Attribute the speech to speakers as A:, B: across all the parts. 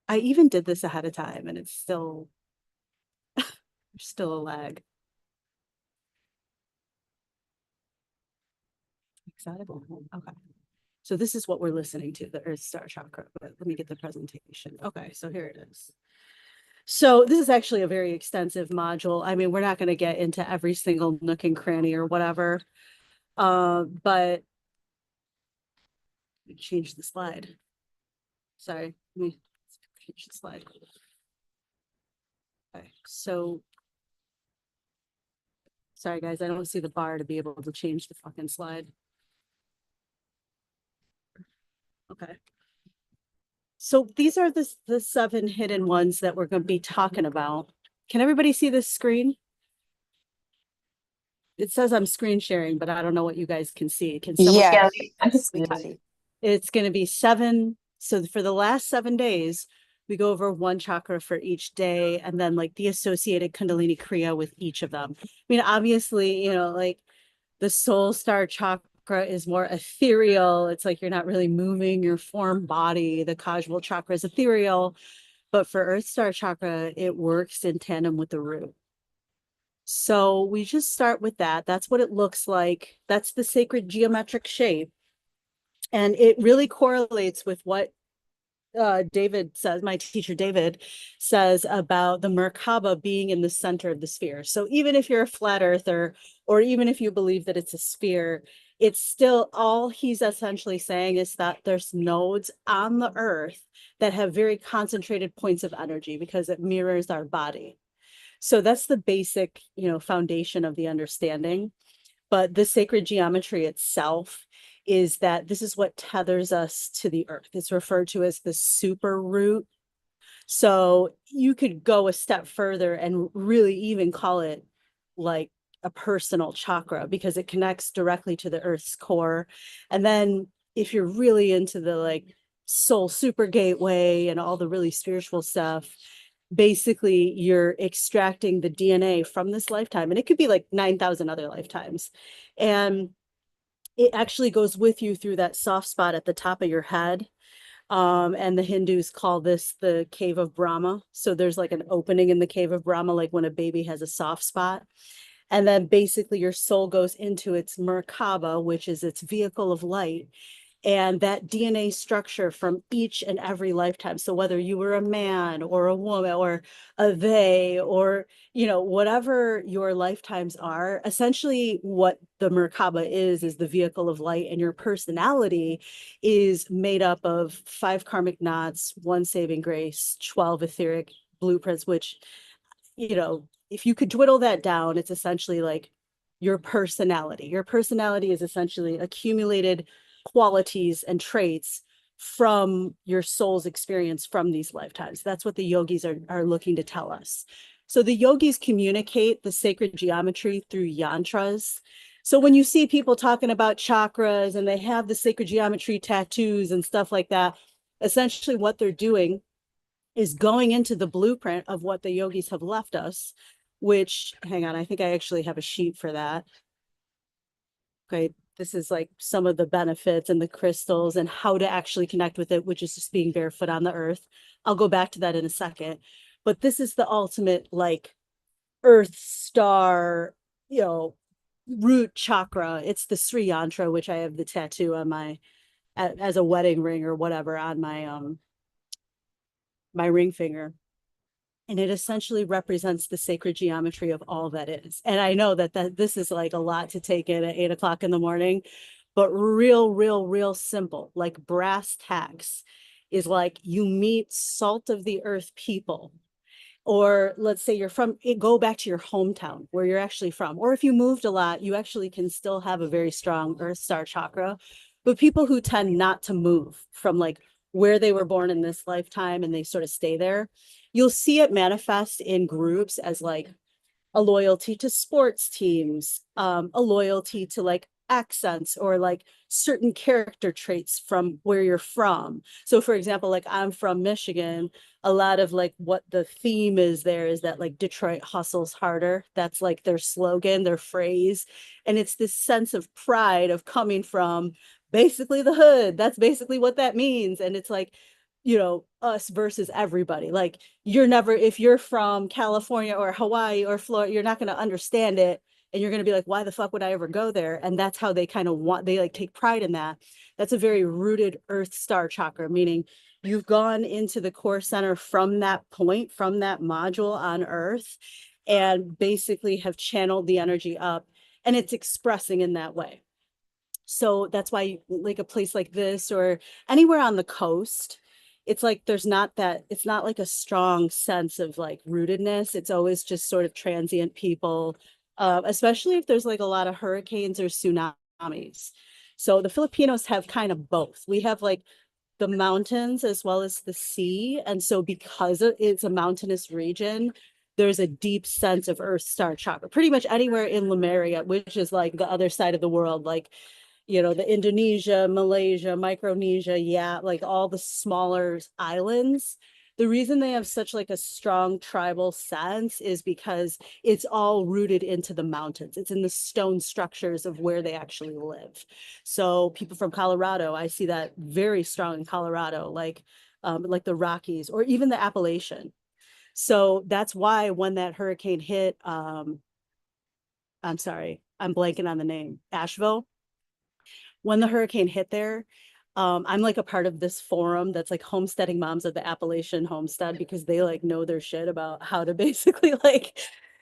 A: I even did this ahead of time and it's still, still a lag. Excited. Okay. So this is what we're listening to, the Earth Star Chakra. But let me get the presentation. Okay, so here it is. So this is actually a very extensive module. I mean, we're not going to get into every single nook and cranny or whatever. But change the slide. Sorry, let me change the slide. Okay, so sorry guys, I don't see the bar to be able to change the fucking slide. Okay. So these are the 7 hidden ones that we're going to be talking about. Can everybody see this screen? It says I'm screen sharing, but I don't know what you guys can see. Can someone?
B: Yeah,
A: Okay. It's going to be 7. So for the last 7 days, we go over 1 chakra for each day, and then like the associated Kundalini Kriya with each of them. I mean, obviously, like the Soul Star Chakra is more ethereal. It's like you're not really moving your form body. The Kajal Chakra is ethereal, but for Earth Star Chakra, it works in tandem with the root. So we just start with that. That's what it looks like. That's the sacred geometric shape. And it really correlates with what David says, my teacher David says about the Merkaba being in the center of the sphere. So even if you're a flat earther, or even if you believe that it's a sphere, it's still, all he's essentially saying is that there's nodes on the earth that have very concentrated points of energy because it mirrors our body. So that's the basic, foundation of the understanding. But the sacred geometry itself is that this is what tethers us to the earth. It's referred to as the super root. So you could go a step further and really even call it like a personal chakra because it connects directly to the earth's core. And then if you're really into the like soul super gateway and all the really spiritual stuff, basically you're extracting the DNA from this lifetime, and it could be like 9,000 other lifetimes. And it actually goes with you through that soft spot at the top of your head. And the Hindus call this the cave of Brahma. So there's like an opening in the cave of Brahma, like when a baby has a soft spot. And then basically your soul goes into its Merkaba, which is its vehicle of light, and that DNA structure from each and every lifetime. So whether you were a man or a woman or a they, or, whatever your lifetimes are, essentially what the Merkaba is the vehicle of light, and your personality is made up of 5 karmic knots, 1 saving grace, 12 etheric blueprints, which, if you could dwindle that down, it's essentially like your personality. Your personality is essentially accumulated qualities and traits from your soul's experience from these lifetimes. That's what the yogis are looking to tell us. So the yogis communicate the sacred geometry through yantras. So when you see people talking about chakras and they have the sacred geometry tattoos and stuff like that, essentially what they're doing is going into the blueprint of what the yogis have left us, which, hang on, I think I actually have a sheet for that. Okay, this is like some of the benefits and the crystals and how to actually connect with it, which is just being barefoot on the earth. I'll go back to that in a second. But this is the ultimate like Earth Star, root chakra. It's the Sri Yantra, which I have the tattoo on my as a wedding ring or whatever on my ring finger. And it essentially represents the sacred geometry of all that is. And I know that this is like a lot to take in at 8 o'clock in the morning, but real simple, like brass tacks is like you meet salt of the earth people. Or let's say go back to your hometown where you're actually from. Or if you moved a lot, you actually can still have a very strong Earth Star Chakra. But people who tend not to move from like where they were born in this lifetime and they sort of stay there, you'll see it manifest in groups as like a loyalty to sports teams, a loyalty to like accents or like certain character traits from where you're from. So for example, like I'm from Michigan, a lot of like what the theme is there is that like Detroit hustles harder. That's like their slogan, their phrase. And it's this sense of pride of coming from basically the hood. That's basically what that means. And it's like, you know, us versus everybody. Like you're never, if you're from California or Hawaii or Florida, you're not going to understand it. And you're going to be like, why the fuck would I ever go there? And that's how they kind of want, they like take pride in that. That's a very rooted Earth Star Chakra, meaning you've gone into the core center from that point, from that module on Earth, and basically have channeled the energy up, and it's expressing in that way. So that's why like a place like this or anywhere on the coast, it's like there's not that, it's not like a strong sense of like rootedness. It's always just sort of transient people, especially if there's like a lot of hurricanes or tsunamis. So the Filipinos have kind of both. We have like the mountains as well as the sea. And so because it's a mountainous region, there's a deep sense of Earth Star Chakra pretty much anywhere in Lemuria, which is like the other side of the world, like, you know, the Indonesia, Malaysia, Micronesia, yeah, like all the smaller islands. The reason they have such like a strong tribal sense is because it's all rooted into the mountains. It's in the stone structures of where they actually live. So people from Colorado, I see that very strong in Colorado, like the Rockies or even the Appalachian. So that's why when that hurricane hit, I'm sorry, I'm blanking on the name, Asheville, when the hurricane hit there, I'm like a part of this forum that's like homesteading moms of the Appalachian homestead because they like know their shit about how to basically like,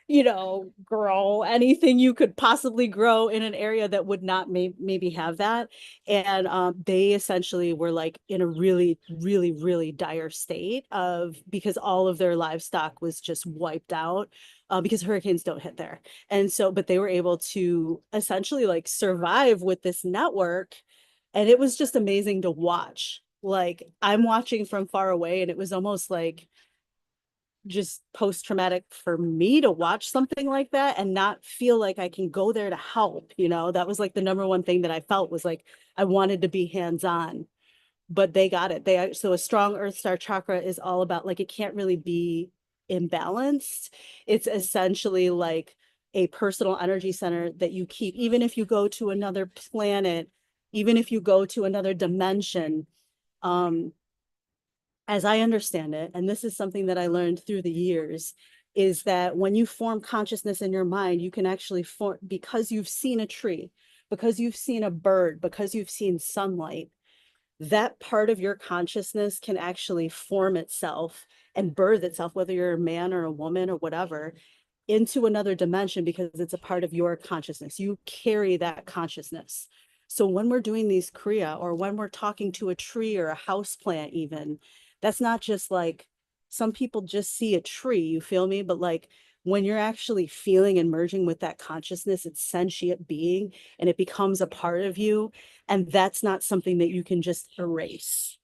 A: you know, grow anything you could possibly grow in an area that would not maybe have that. And they essentially were like in a really, really, really dire state of because all of their livestock was just wiped out because hurricanes don't hit there. And so, but they were able to essentially like survive with this network. And it was just amazing to watch. Like I'm watching from far away, and it was almost like just post-traumatic for me to watch something like that and not feel like I can go there to help. You know, that was like the number one thing that I felt was like I wanted to be hands-on, but they got it. So a strong Earth Star Chakra is all about like it can't really be imbalanced. It's essentially like a personal energy center that you keep, even if you go to another planet, even if you go to another dimension. Um, as I understand it, and this is something that I learned through the years, is that when you form consciousness in your mind, you can actually form because you've seen a tree, because you've seen a bird, because you've seen sunlight, that part of your consciousness can actually form itself and birth itself, whether you're a man or a woman or whatever, into another dimension because it's a part of your consciousness. You carry that consciousness. So when we're doing these Kriya or when we're talking to a tree or a house plant, even, that's not just like some people just see a tree, you feel me? But like when you're actually feeling and merging with that consciousness, it's sentient being and it becomes a part of you. And that's not something that you can just erase.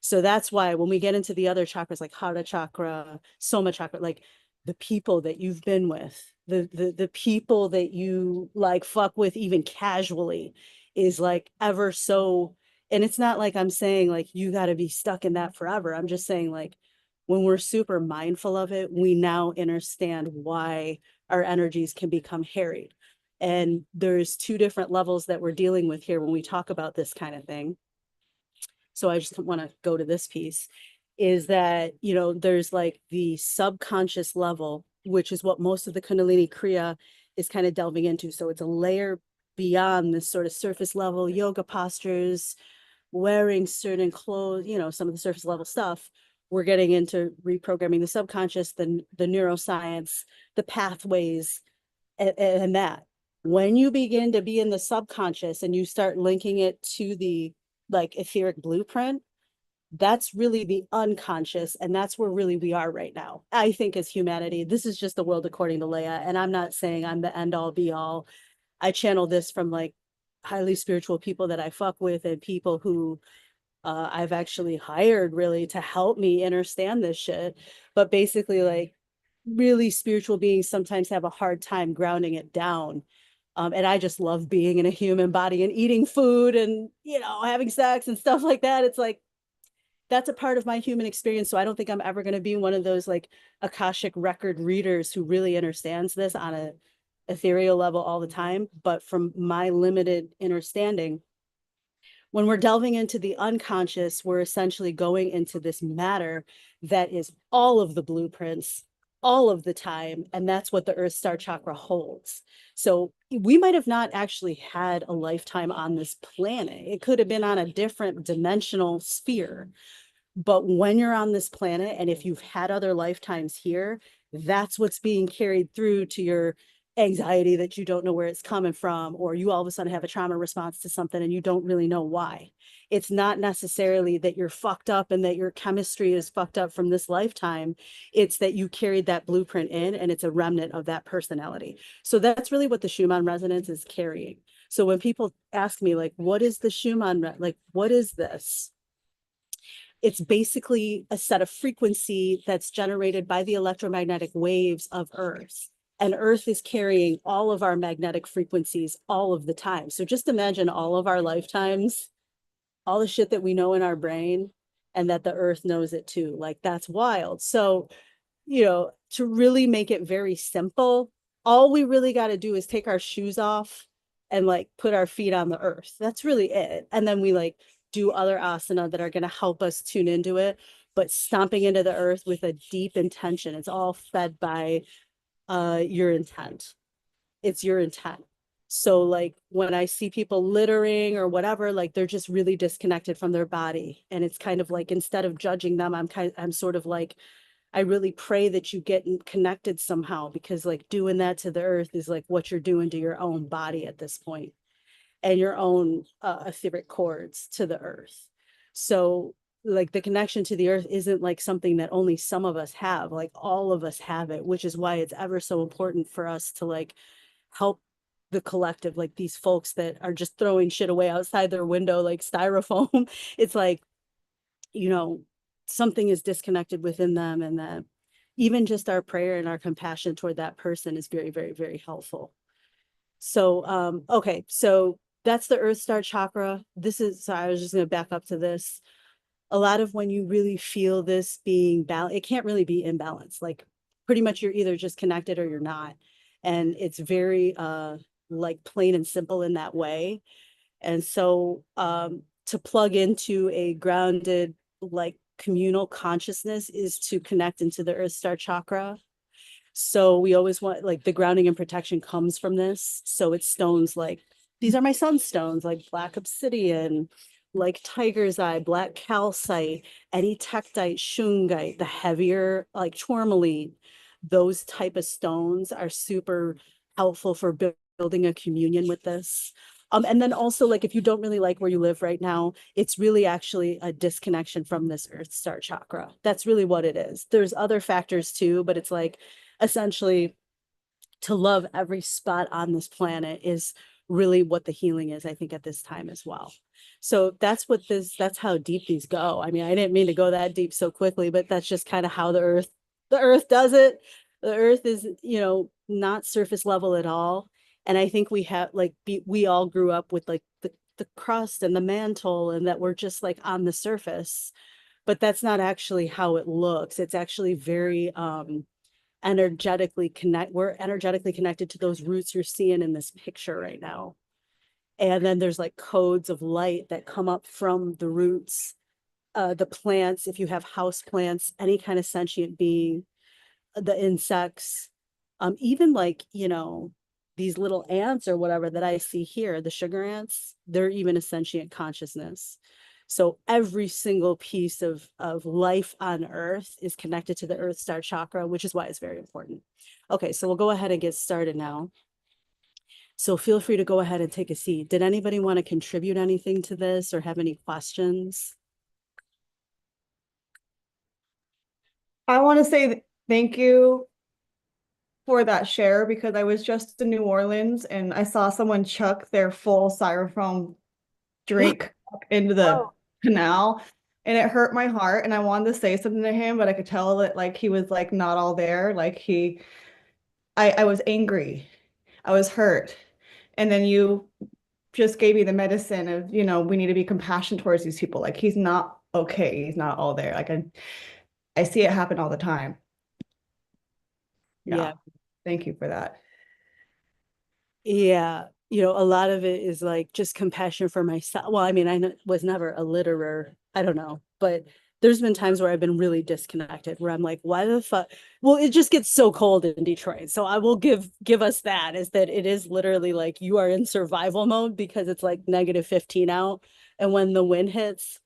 A: So that's why when we get into the other chakras like Hara chakra, Soma chakra, like the people that you've been with, the people that you like fuck with even casually is like ever so, and it's not like I'm saying like you got to be stuck in that forever. I'm just saying like when we're super mindful of it, we now understand why our energies can become harried. And there's two different levels that we're dealing with here when we talk about this kind of thing. So I just want to go to this piece is that, you know, there's like the subconscious level, which is what most of the Kundalini Kriya is kind of delving into. So it's a layer beyond this sort of surface level yoga postures, wearing certain clothes, you know, some of the surface level stuff. We're getting into reprogramming the subconscious, the neuroscience, the pathways, and that. When you begin to be in the subconscious and you start linking it to the like etheric blueprint, that's really the unconscious. And that's where really we are right now. I think as humanity, this is just the world according to Leia. And I'm not saying I'm the end all be all. I channel this from like highly spiritual people that I fuck with and people who I've actually hired really to help me understand this shit. But basically, like really spiritual beings sometimes have a hard time grounding it down. And I just love being in a human body and eating food and, you know, having sex and stuff like that. It's like, that's a part of my human experience. So I don't think I'm ever going to be one of those like Akashic record readers who really understands this on a ethereal level all the time. But from my limited understanding, When we're delving into the unconscious, we're essentially going into this matter that is all of the blueprints all of the time. And that's what the Earth Star Chakra holds. So we might have not actually had a lifetime on this planet. It could have been on a different dimensional sphere. But when you're on this planet, and if you've had other lifetimes here, that's what's being carried through to your anxiety that you don't know where it's coming from, or you all of a sudden have a trauma response to something and you don't really know why. It's not necessarily that you're fucked up and that your chemistry is fucked up from this lifetime. It's that you carried that blueprint in and it's a remnant of that personality. So that's really what the Schumann resonance is carrying. So when people ask me, like, what is the Schumann, like, what is this? It's basically a set of frequency that's generated by the electromagnetic waves of Earth. And Earth is carrying all of our magnetic frequencies all of the time. So just imagine all of our lifetimes, all the shit that we know in our brain, and that the Earth knows it too. Like, that's wild. So, to really make it very simple, all we really got to do is take our shoes off and like put our feet on the earth. That's really it. And then we like do other asana that are going to help us tune into it, but stomping into the earth with a deep intention. It's all fed by your intent. It's your intent. So like when I see people littering or whatever, like they're just really disconnected from their body. And it's kind of like, instead of judging them, I'm sort of like, I really pray that you get connected somehow, because like doing that to the earth is like what you're doing to your own body at this point, and your own etheric cords to the earth. So like the connection to the earth isn't like something that only some of us have, like all of us have it, which is why it's ever so important for us to like help the collective, like these folks that are just throwing shit away outside their window like styrofoam. It's like, something is disconnected within them, and that even just our prayer and our compassion toward that person is very, very, very helpful. So okay, so that's the Earth Star Chakra. So I was just going to back up to this. A lot of when you really feel this being balanced, it can't really be imbalanced. Like pretty much you're either just connected or you're not, and it's very like plain and simple in that way. And so to plug into a grounded, like communal consciousness is to connect into the Earth Star Chakra. So we always want, like, the grounding and protection comes from this. So it's stones like, these are my sunstones, like black obsidian, like tiger's eye, black calcite, any tektite, shungite, the heavier like tourmaline. Those type of stones are super helpful for building a communion with this. And then also, like, if you don't really like where you live right now, it's really actually a disconnection from this Earth Star Chakra. That's really what it is. There's other factors too, but it's like essentially to love every spot on this planet is really what the healing is, I think, at this time as well. So that's how deep these go. I mean, I didn't mean to go that deep so quickly, but that's just kind of how the earth does it. The earth is, not surface level at all. And I think we have like, we all grew up with like the crust and the mantle, and that we're just like on the surface, but that's not actually how it looks. It's actually very, we're energetically connected to those roots you're seeing in this picture right now. And then there's like codes of light that come up from the roots, the plants, if you have house plants, any kind of sentient being, the insects, even like, these little ants or whatever that I see here, the sugar ants, they're even a sentient consciousness. So every single piece of life on Earth is connected to the Earth Star Chakra, which is why it's very important. Okay, so we'll go ahead and get started now. So feel free to go ahead and take a seat. Did anybody want to contribute anything to this or have any questions?
B: I want to say thank you for that share because I was just in New Orleans and I saw someone chuck their full styrofoam drink into the
A: Oh,
B: canal and it hurt my heart and I wanted to say something to him, but I could tell that like he was like not all there. Like I was angry. I was hurt. And then you just gave me the medicine of, we need to be compassionate towards these people. Like he's not okay. He's not all there. Like I see it happen all the time. Yeah.
A: yeah.
B: Thank you for that.
A: Yeah. a lot of it is like just compassion for myself. Well, I mean, was never a litterer. I don't know, but there's been times where I've been really disconnected, where I'm like, why the fuck? Well, it just gets so cold in Detroit. So I will give us that, is that it is literally like you are in survival mode because it's like -15 out. And when the wind hits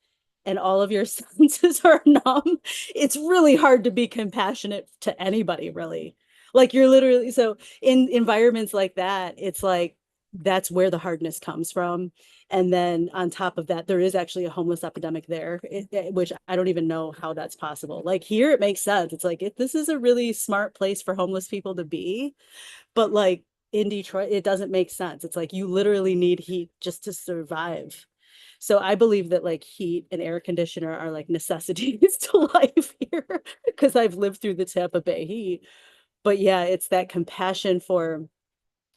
A: and all of your senses are numb, it's really hard to be compassionate to anybody, really. Like you're literally, so in environments like that, it's like that's where the hardness comes from. And then on top of that, there is actually a homeless epidemic there, which I don't even know how that's possible. Like here, it makes sense. It's like this is a really smart place for homeless people to be, but like in Detroit, it doesn't make sense. It's like you literally need heat just to survive. So I believe that like heat and air conditioner are like necessities to life here because I've lived through the Tampa Bay heat. But yeah, it's that compassion for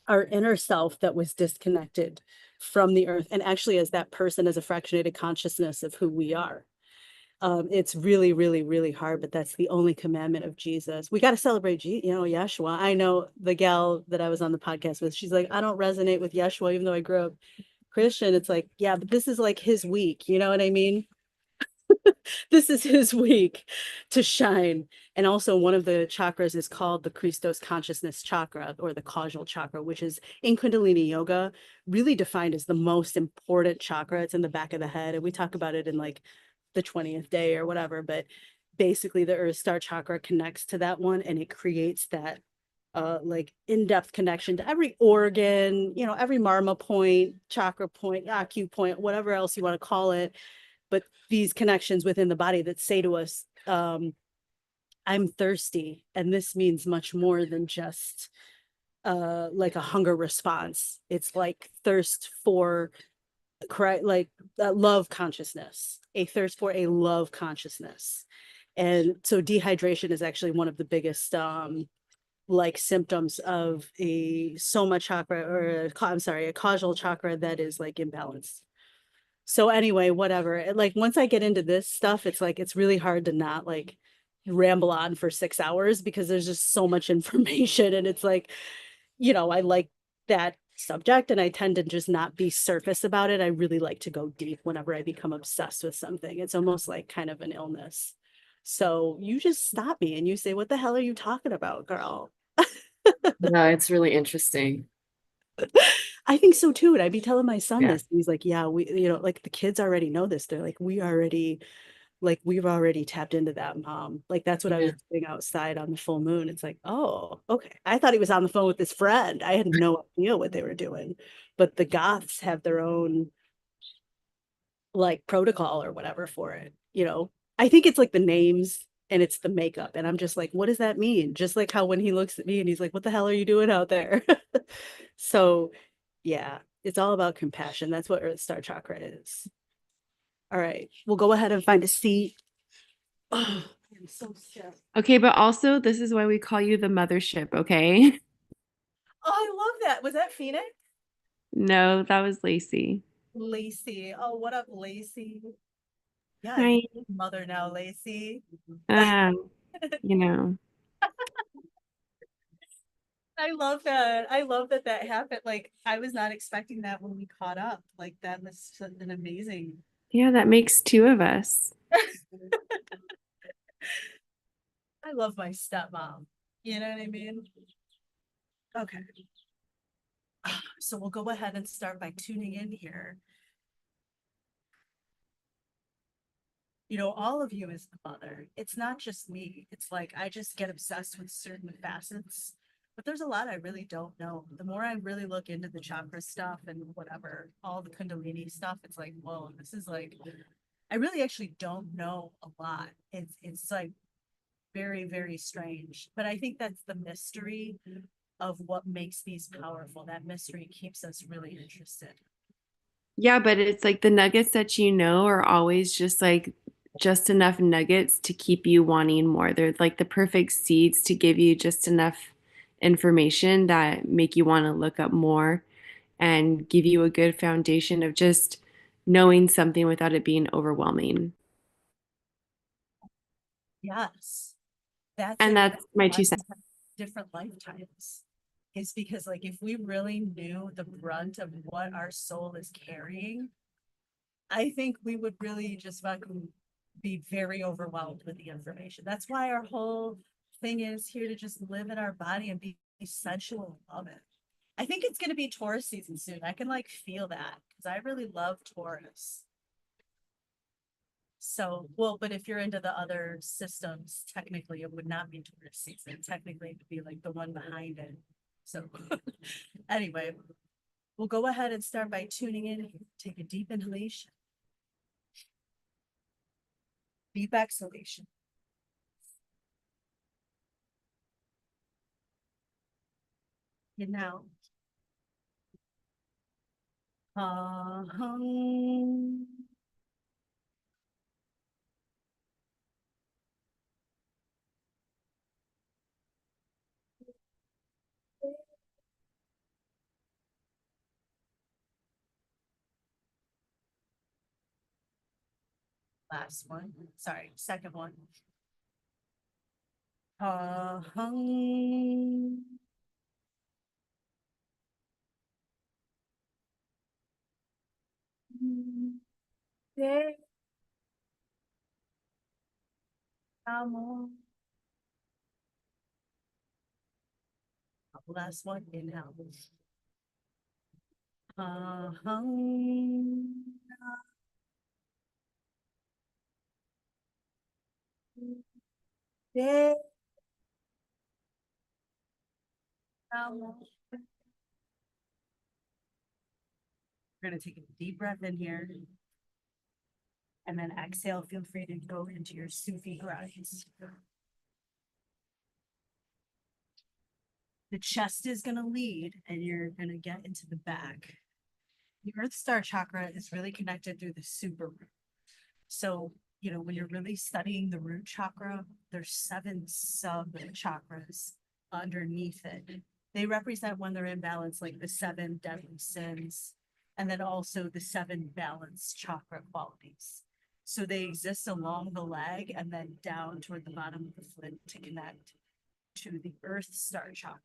A: our inner self that was disconnected from the earth, and actually as that person as a fractionated consciousness of who we are. It's really, really, really hard, but that's the only commandment of Jesus. We got to celebrate, Yeshua. I know the gal that I was on the podcast with, she's like, I don't resonate with Yeshua, even though I grew up Christian. It's like, yeah, but this is like his week. You know what I mean? This is his week to shine. And also, one of the chakras is called the Christos consciousness chakra, or the causal chakra, which is in Kundalini yoga, really defined as the most important chakra. It's in the back of the head. And we talk about it in like the 20th day or whatever. But basically, the Earth Star Chakra connects to that one, and it creates that like in-depth connection to every organ, every marma point, chakra point, acu point, whatever else you want to call it. But these connections within the body that say to us, I'm thirsty, and this means much more than just like a hunger response. It's like thirst for like love consciousness, a thirst for a love consciousness. And so dehydration is actually one of the biggest like symptoms of a soma chakra, or I'm sorry, a causal chakra that is like imbalanced. So anyway, whatever. Like once I get into this stuff, it's like it's really hard to not like ramble on for 6 hours because there's just so much information. And it's like, I like that subject, and I tend to just not be surface about it. I really like to go deep whenever I become obsessed with something. It's almost like kind of an illness. So you just stop me and you say, what the hell are you talking about, girl?
C: No, it's really interesting.
A: I think so too. And I'd be telling my son
C: Yeah.
A: this. He's like, yeah, like the kids already know this. They're like, we've already tapped into that, mom. Like that's what I
C: Yeah.
A: was doing outside on the full moon. It's like, oh, okay. I thought he was on the phone with his friend. I had no idea what they were doing. But the goths have their own like protocol or whatever for it. I think it's like the names and it's the makeup. And I'm just like, what does that mean? Just like how when he looks at me and he's like, what the hell are you doing out there? So yeah, it's all about compassion. That's what Earth Star Chakra is. All right. We'll go ahead and find a seat. Oh, I'm so sick.
C: Okay, but also this is why we call you the mothership, okay?
A: Oh, I love that. Was that Phoenix?
C: No, that was Lacey.
A: Lacey. Oh, what up, Lacey? Yeah, you're
C: Hi.
A: mother now, Lacey.
C: Um, you know.
A: I love that. I love that that happened. Like, I was not expecting that when we caught up. Like, that was an amazing.
C: Yeah, that makes two of us.
A: I love my stepmom. You know what I mean? Okay. So we'll go ahead and start by tuning in here. All of you as the mother. It's not just me. It's like I just get obsessed with certain facets, but there's a lot I really don't know. The more I really look into the chakra stuff and whatever, all the Kundalini stuff, it's like, whoa, this is like, I really actually don't know a lot. It's like very, very strange. But I think that's the mystery of what makes these powerful. That mystery keeps us really interested.
C: Yeah, but it's like the nuggets that you know are always just like just enough nuggets to keep you wanting more. They're like the perfect seeds to give you just enough information that make you want to look up more and give you a good foundation of just knowing something without it being overwhelming.
A: Yes. That's
C: And
A: it.
C: that's my two
A: Life-
C: cents.
A: Different lifetimes. is because like if we really knew the brunt of what our soul is carrying, I think we would really just fucking be very overwhelmed with the information. That's why our whole thing is here to just live in our body and be sensual and love it. I think it's going to be Taurus season soon. I can like feel that because I really love Taurus. So, well, but if you're into the other systems, technically it would not be Taurus season. Technically, it would be like the one behind it. So, anyway, we'll go ahead and start by tuning in. Take a deep inhalation, deep exhalation. And now, hum. Last one. Sorry, second one. Hum. Te amo. Last one. Inhale. Hum. Te amo. We're going to take a deep breath in here. And then exhale. Feel free to go into your Sufi grinds. The chest is going to lead and you're going to get into the back. The Earth Star Chakra is really connected through the super root. So, you know, when you're really studying the root chakra, there's 7 sub chakras underneath it. They represent when they're in balance, like the 7 deadly sins, and then also the 7 balanced chakra qualities. So they exist along the leg and then down toward the bottom of the foot to connect to the Earth Star Chakra.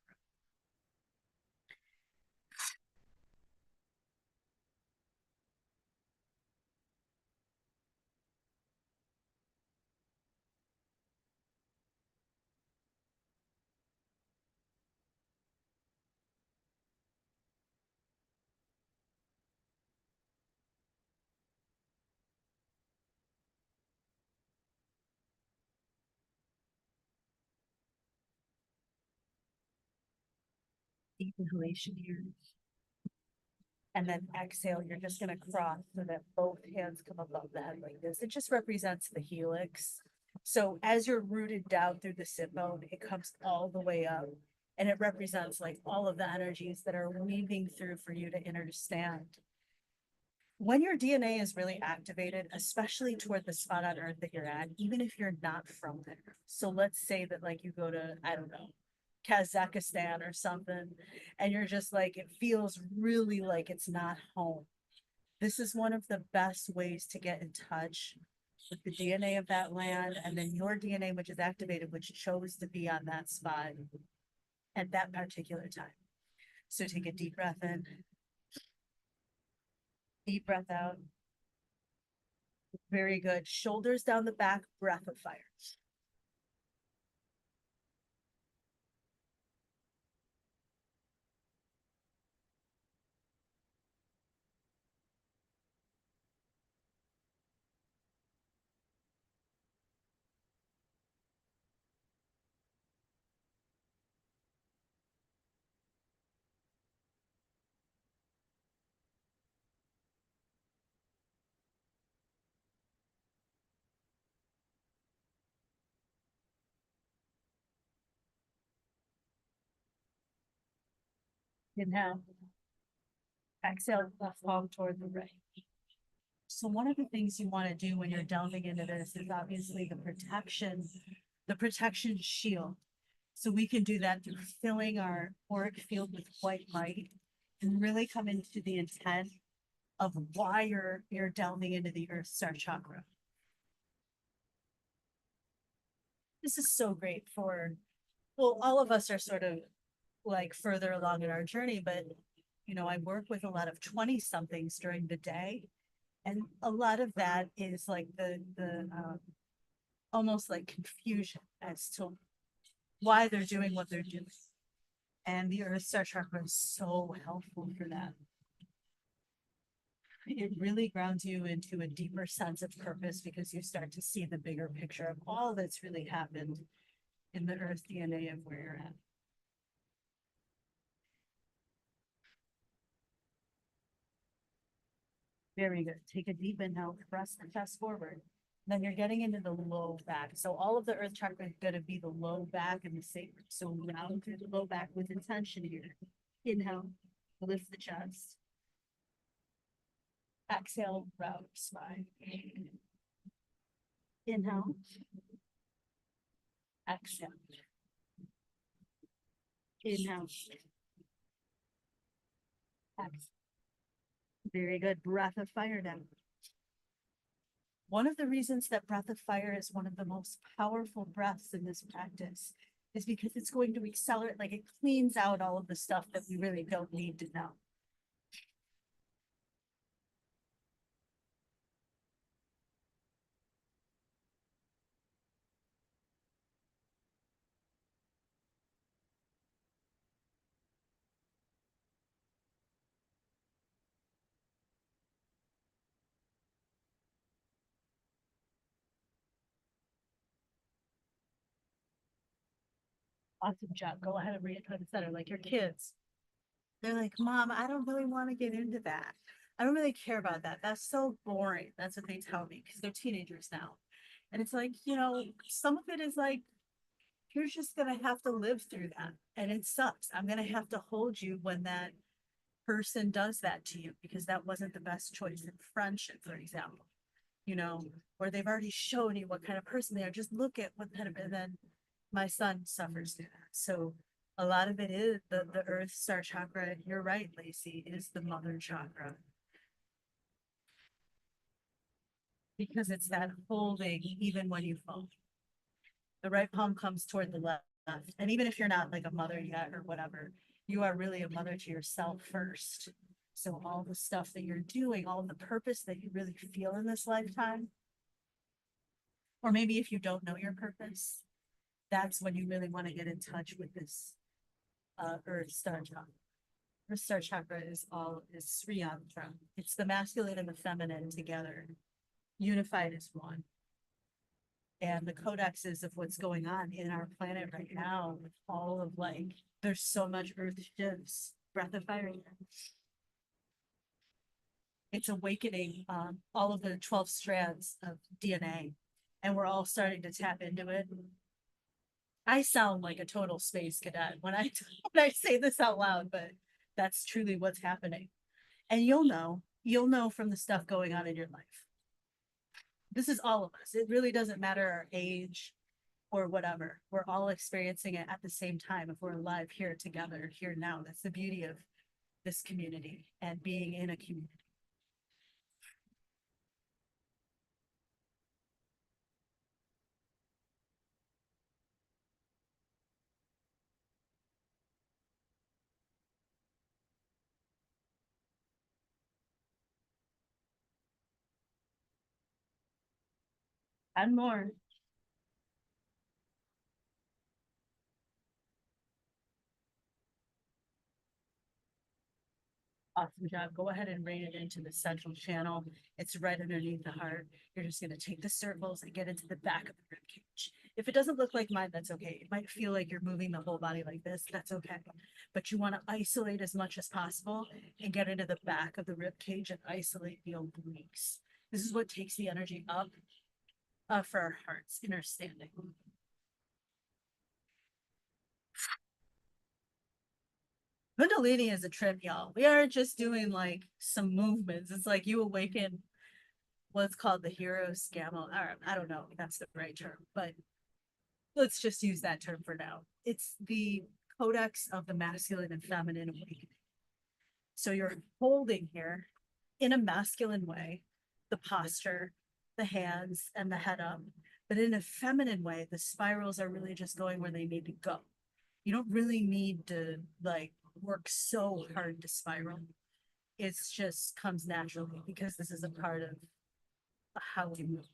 A: Deep inhalation here. And then exhale, you're just going to cross so that both hands come above the head like this. It just represents the helix. So as you're rooted down through the sit bone, it comes all the way up. And it represents like all of the energies that are weaving through for you to understand. When your DNA is really activated, especially toward the spot on earth that you're at, even if you're not from there. So let's say that like you go to, I don't know, Kazakhstan or something, and you're just like, it feels really like it's not home. This is one of the best ways to get in touch with the DNA of that land, and then your DNA, which is activated, which chose to be on that spot at that particular time. So take a deep breath in, deep breath out. Very good. Shoulders down the back, breath of fire. Inhale. Exhale, palm toward the right. So one of the things you want to do when you're delving into this is obviously the protection shield. So we can do that through filling our auric field with white light and really come into the intent of why you're delving into the Earth Star Chakra. This is so great for, well, all of us are sort of like further along in our journey, but you know, I work with a lot of 20 somethings during the day. And a lot of that is like the almost like confusion as to why they're doing what they're doing. And the Earth Star Chakra is so helpful for that. It really grounds you into a deeper sense of purpose because you start to see the bigger picture of all that's really happened in the Earth DNA of where you're at. Very good. Take a deep inhale, press the chest forward. Then you're getting into the low back. So all of the Earth Chakra is going to be the low back and the sacrum. So round through the low back with intention here. Inhale, lift the chest. Exhale, round spine. Inhale. Exhale. Inhale. Exhale. Very good. Breath of fire down. One of the reasons that breath of fire is one of the most powerful breaths in this practice is because it's going to accelerate, like it cleans out all of the stuff that we really don't need to know. Awesome job. Go ahead and read it to the center, like your kids. They're like, Mom, I don't really want to get into that. I don't really care about that. That's so boring. That's what they tell me because they're teenagers now. And it's like, you know, some of it is like, you're just going to have to live through that. And it sucks. I'm going to have to hold you when that person does that to you because that wasn't the best choice in friendship, for example, you know, or they've already shown you what kind of person they are. Just look at what kind of, and then my son suffers through that. So a lot of it is the Earth Star Chakra. You're right, Lacey, is the mother chakra. Because it's that holding even when you fall. The right palm comes toward the left. And even if you're not like a mother yet or whatever, you are really a mother to yourself first. So all the stuff that you're doing, all the purpose that you really feel in this lifetime, or maybe if you don't know your purpose, that's when you really want to get in touch with this Earth Star Chakra. Earth Star Chakra is Sri Yantra. It's the masculine and the feminine together, unified as one. And the codexes of what's going on in our planet right now, with all of like, there's so much earth shifts, breath of fire. It's awakening all of the 12 strands of DNA, and we're all starting to tap into it. I sound like a total space cadet when I when I say this out loud, but that's truly what's happening. And you'll know from the stuff going on in your life. This is all of us. It really doesn't matter our age or whatever. We're all experiencing it at the same time if we're alive here together, here now. That's the beauty of this community and being in a community. And more. Awesome job. Go ahead and rate it into the central channel. It's right underneath the heart. You're just going to take the circles and get into the back of the rib cage. If it doesn't look like mine, that's okay. It might feel like you're moving the whole body like this. That's okay. But you want to isolate as much as possible and get into the back of the rib cage and isolate the obliques. This is what takes the energy up for our heart's inner standing. Kundalini is a trip, y'all. We aren't just doing like some movements. It's like you awaken what's called the hero scamel. I don't know if that's the right term, but let's just use that term for now. It's the codex of the masculine and feminine awakening. So you're holding here in a masculine way, the posture, the hands, and the head up. But in a feminine way, the spirals are really just going where they need to go. You don't really need to like work so hard to spiral. It's just comes naturally because this is a part of how we move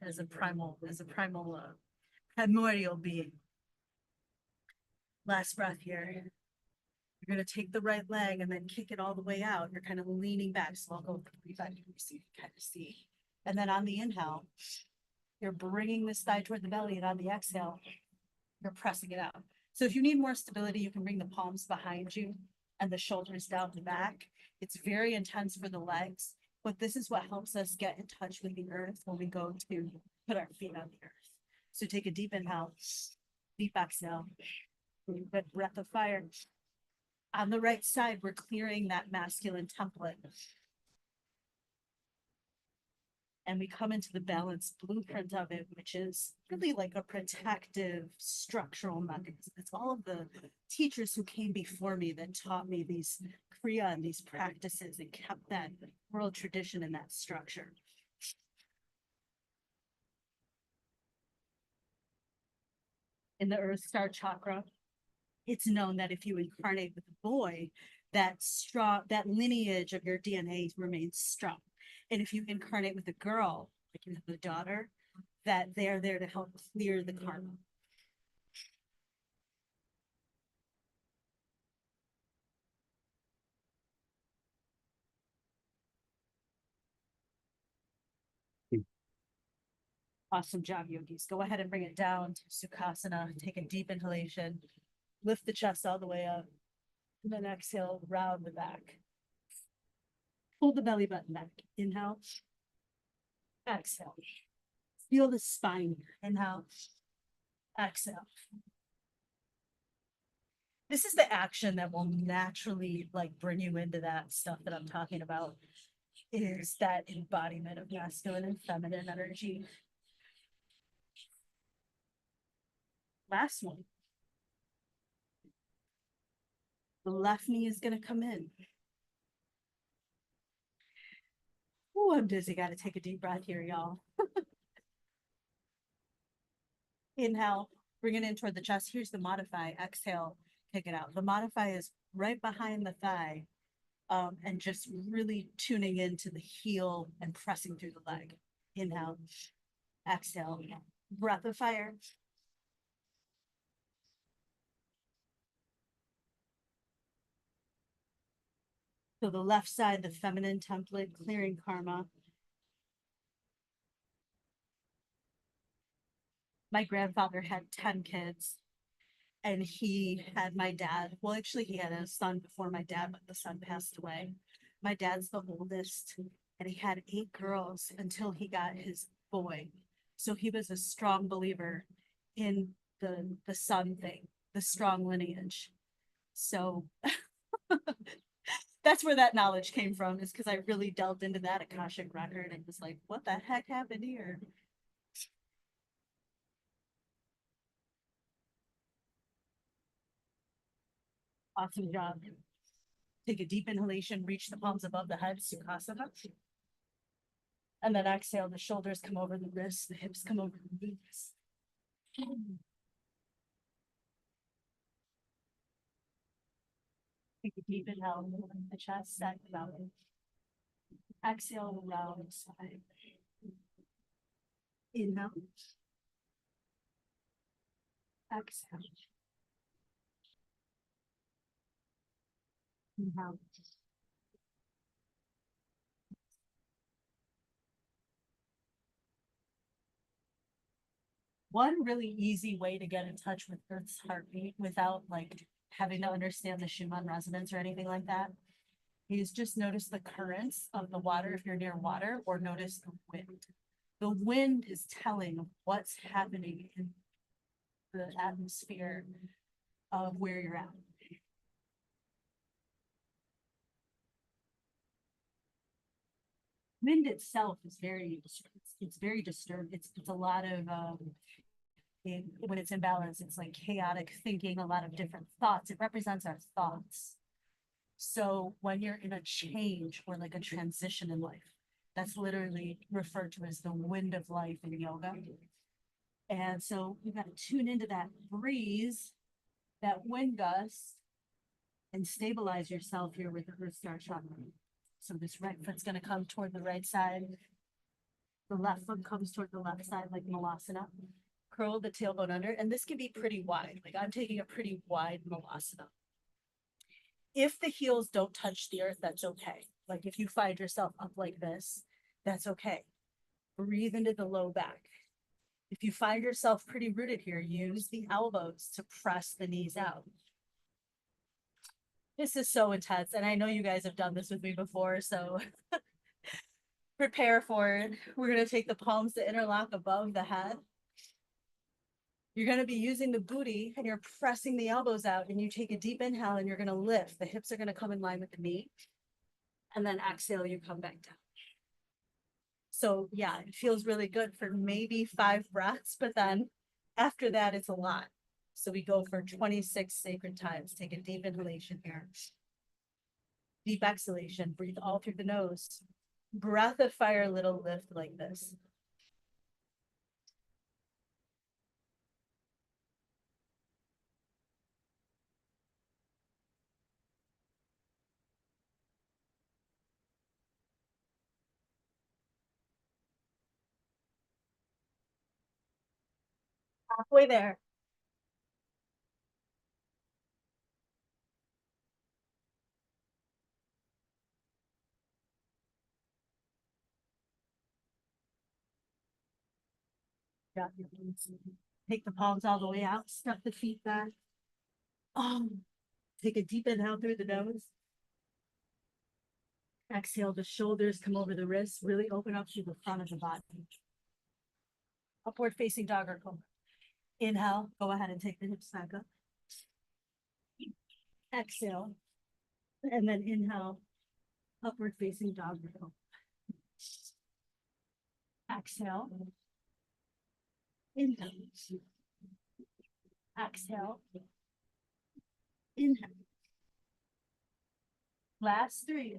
A: as a primal, primordial being. Last breath here. You're going to take the right leg and then kick it all the way out. You're kind of leaning back. So I'll go 45 degrees so you can kind of see. And then on the inhale, you're bringing this thigh toward the belly. And on the exhale, you're pressing it out. So if you need more stability, you can bring the palms behind you and the shoulders down the back. It's very intense for the legs, but this is what helps us get in touch with the earth when we go to put our feet on the earth. So take a deep inhale, deep exhale, good breath of fire. On the right side, we're clearing that masculine template. And we come into the balanced blueprint of it, which is really like a protective structural mechanism. It's all of the teachers who came before me that taught me these Kriya and these practices and kept that world tradition and that structure. In the Earth Star Chakra, it's known that if you incarnate with a boy, that lineage of your DNA remains strong. And if you incarnate with a girl, like you have a daughter, that they're there to help clear the karma. Awesome job, yogis. Go ahead and bring it down to Sukhasana. Take a deep inhalation. Lift the chest all the way up. And then exhale, round the back. Pull the belly button back. Inhale. Exhale. Feel the spine. Inhale. Exhale. This is the action that will naturally like bring you into that stuff that I'm talking about, is that embodiment of masculine and feminine energy. Last one. The left knee is going to come in. Oh, I'm dizzy. Got to take a deep breath here, y'all. Inhale, bring it in toward the chest. Here's the modify. Exhale, kick it out. The modify is right behind the thigh, and just really tuning into the heel and pressing through the leg. Inhale, exhale, breath of fire. So the left side, the feminine template, clearing karma. My grandfather had 10 kids, and he had my dad. Well, actually, he had a son before my dad, but the son passed away. My dad's the oldest, and he had 8 girls until he got his boy. So he was a strong believer in the son thing, the strong lineage. So that's where that knowledge came from, is because I really delved into that Akashic record and was like, what the heck happened here? Awesome job. Take a deep inhalation, reach the palms above the head, Sukhasana. And then exhale, the shoulders come over the wrists, the hips come over the knees. Take a deep inhale, the chest, set the belly. Exhale, round side. Inhale. Exhale. Inhale. One really easy way to get in touch with Earth's heartbeat without like having to understand the Schumann resonance or anything like that is just notice the currents of the water if you're near water, or notice the wind. The wind is telling of what's happening in the atmosphere of where you're at. Wind itself is it's very disturbed. It's a lot of when it's in balance, it's like chaotic thinking, a lot of different thoughts. It represents our thoughts. So when you're in a change or like a transition in life, that's literally referred to as the wind of life in yoga. And so you got to tune into that breeze that wind gust and stabilize yourself here with the Earth Star Chakra. So this right foot's going to come toward the right side. The left foot comes toward the left side like Malasana. Curl the tailbone under, and this can be pretty wide. Like I'm taking a pretty wide Malasana. If the heels don't touch the earth, that's okay. Like if you find yourself up like this, that's okay. Breathe into the low back. If you find yourself pretty rooted here, use the elbows to press the knees out. This is so intense, and I know you guys have done this with me before, so prepare for it. We're going to take the palms to interlock above the head. You're going to be using the booty and you're pressing the elbows out, and you take a deep inhale and you're going to lift. The hips are going to come in line with the knee. And then exhale, you come back down. So yeah, it feels really good for maybe 5 breaths, but then after that, it's a lot. So we go for 26 sacred times. Take a deep inhalation here. Deep exhalation, breathe all through the nose. Breath of fire, little lift like this. Halfway there. Yeah. Take the palms all the way out, step the feet back. Take a deep inhale through the nose. Exhale, the shoulders come over the wrists, really open up through the front of the body. Upward facing dog or cobra. Inhale, go ahead and take the hips back up. Exhale, and then inhale, upward facing dog or cobra. Exhale. Inhale. Exhale. Inhale. Last 3.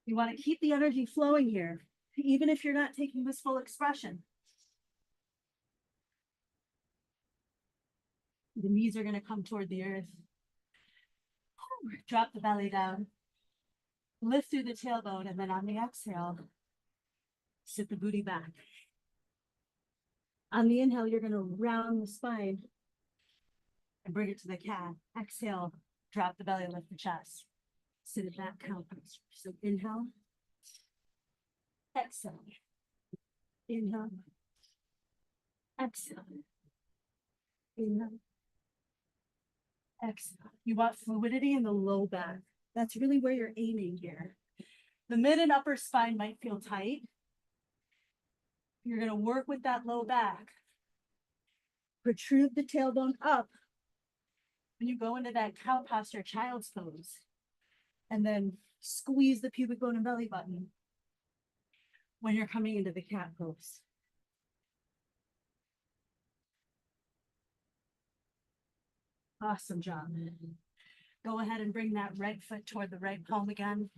A: You want to keep the energy flowing here, even if you're not taking this full expression. The knees are going to come toward the earth. Drop the belly down. Lift through the tailbone, and then on the exhale, sit the booty back. On the inhale, you're going to round the spine and bring it to the cat. Exhale, drop the belly, lift the chest. Sit it back, cow posture. So inhale, exhale, inhale, exhale, inhale, exhale. You want fluidity in the low back. That's really where you're aiming here. The mid and upper spine might feel tight. You're going to work with that low back. Protrude the tailbone up when you go into that cow posture, child's pose. And then squeeze the pubic bone and belly button when you're coming into the cat pose. Awesome job. Go ahead and bring that right foot toward the right palm again.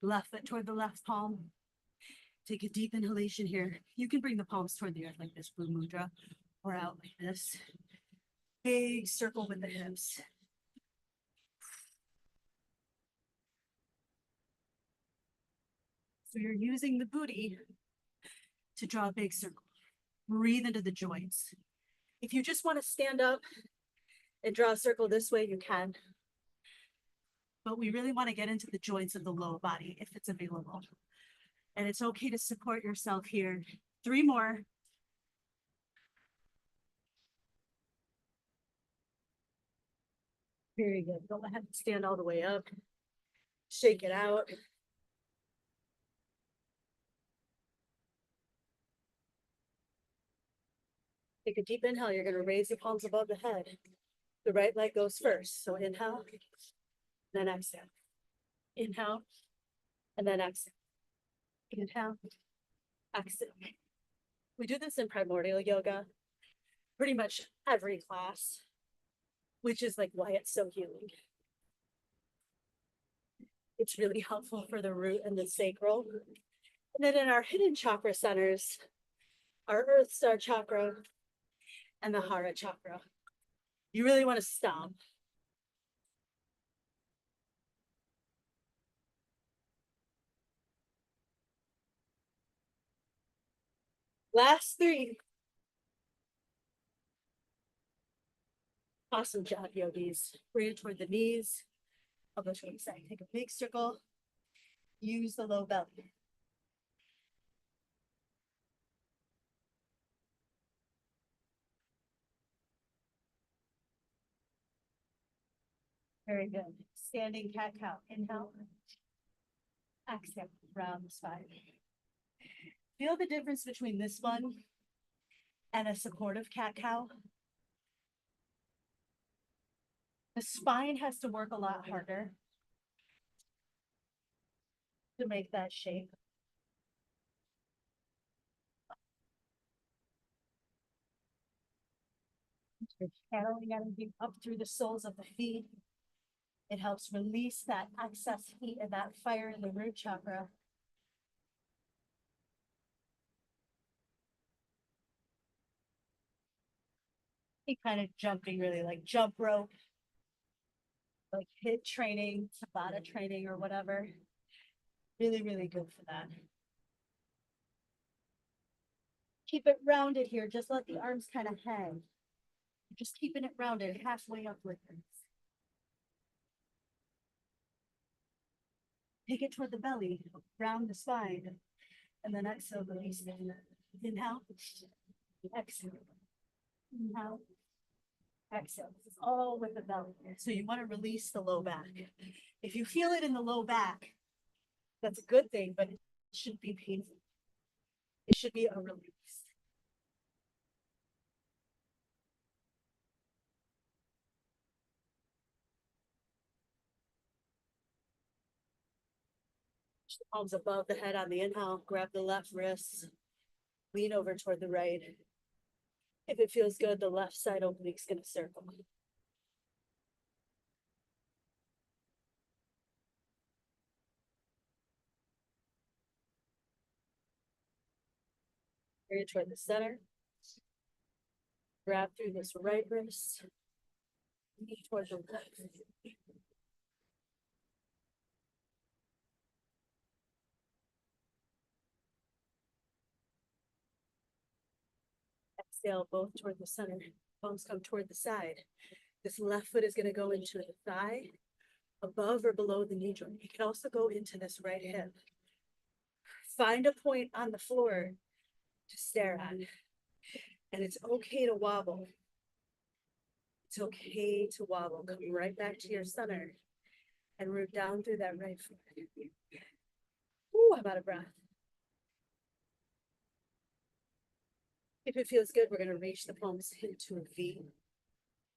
A: Left foot toward the left palm. Take a deep inhalation here. You can bring the palms toward the earth like this, blue mudra, or out like this. Big circle with the hips. So you're using the booty to draw a big circle. Breathe into the joints. If you just want to stand up and draw a circle this way, you can. But we really want to get into the joints of the lower body if it's available. And it's okay to support yourself here. 3 more. Very good. Go ahead and stand all the way up. Shake it out. Take a deep inhale. You're going to raise the palms above the head. The right leg goes first. So inhale, then exhale. Inhale, and then exhale. Inhale, exhale. We do this in primordial yoga pretty much every class, which is like why it's so healing. It's really helpful for the root and the sacral. And then in our hidden chakra centers, our Earth Star Chakra and the Hara chakra. You really want to stop. Last three. Awesome job, yogis. Bring it toward the knees. I'll go to the side. Take a big circle. Use the low belly. Very good. Standing cat-cow. Inhale. Exhale. Round the spine. Feel the difference between this one and a supportive cat-cow. The spine has to work a lot harder to make that shape. You're channeling energy up through the soles of the feet. It helps release that excess heat and that fire in the root chakra. Kind of jumping, really like jump rope, like HIIT training, Sadhana training, or whatever. Really, really good for that. Keep it rounded here. Just let the arms kind of hang. Just keeping it rounded, halfway up with this. Take it toward the belly, round the spine, and then exhale, release it. Inhale, exhale, inhale, exhale. This is all with the belly. So you want to release the low back. If you feel it in the low back, that's a good thing, but it shouldn't be painful. It should be a release. Palms above the head on the inhale, grab the left wrist, lean over toward the right. If it feels good, the left side opening is going to circle. Bring it toward the center. Grab through this right wrist. Knee toward the left. Exhale, both toward the center. Palms come toward the side. This left foot is going to go into the thigh, above or below the knee joint. You can also go into this right hip. Find a point on the floor to stare at. And it's okay to wobble. It's okay to wobble. Come right back to your center and root down through that right foot. Ooh, I'm out of breath. If it feels good, we're going to reach the palms into a V.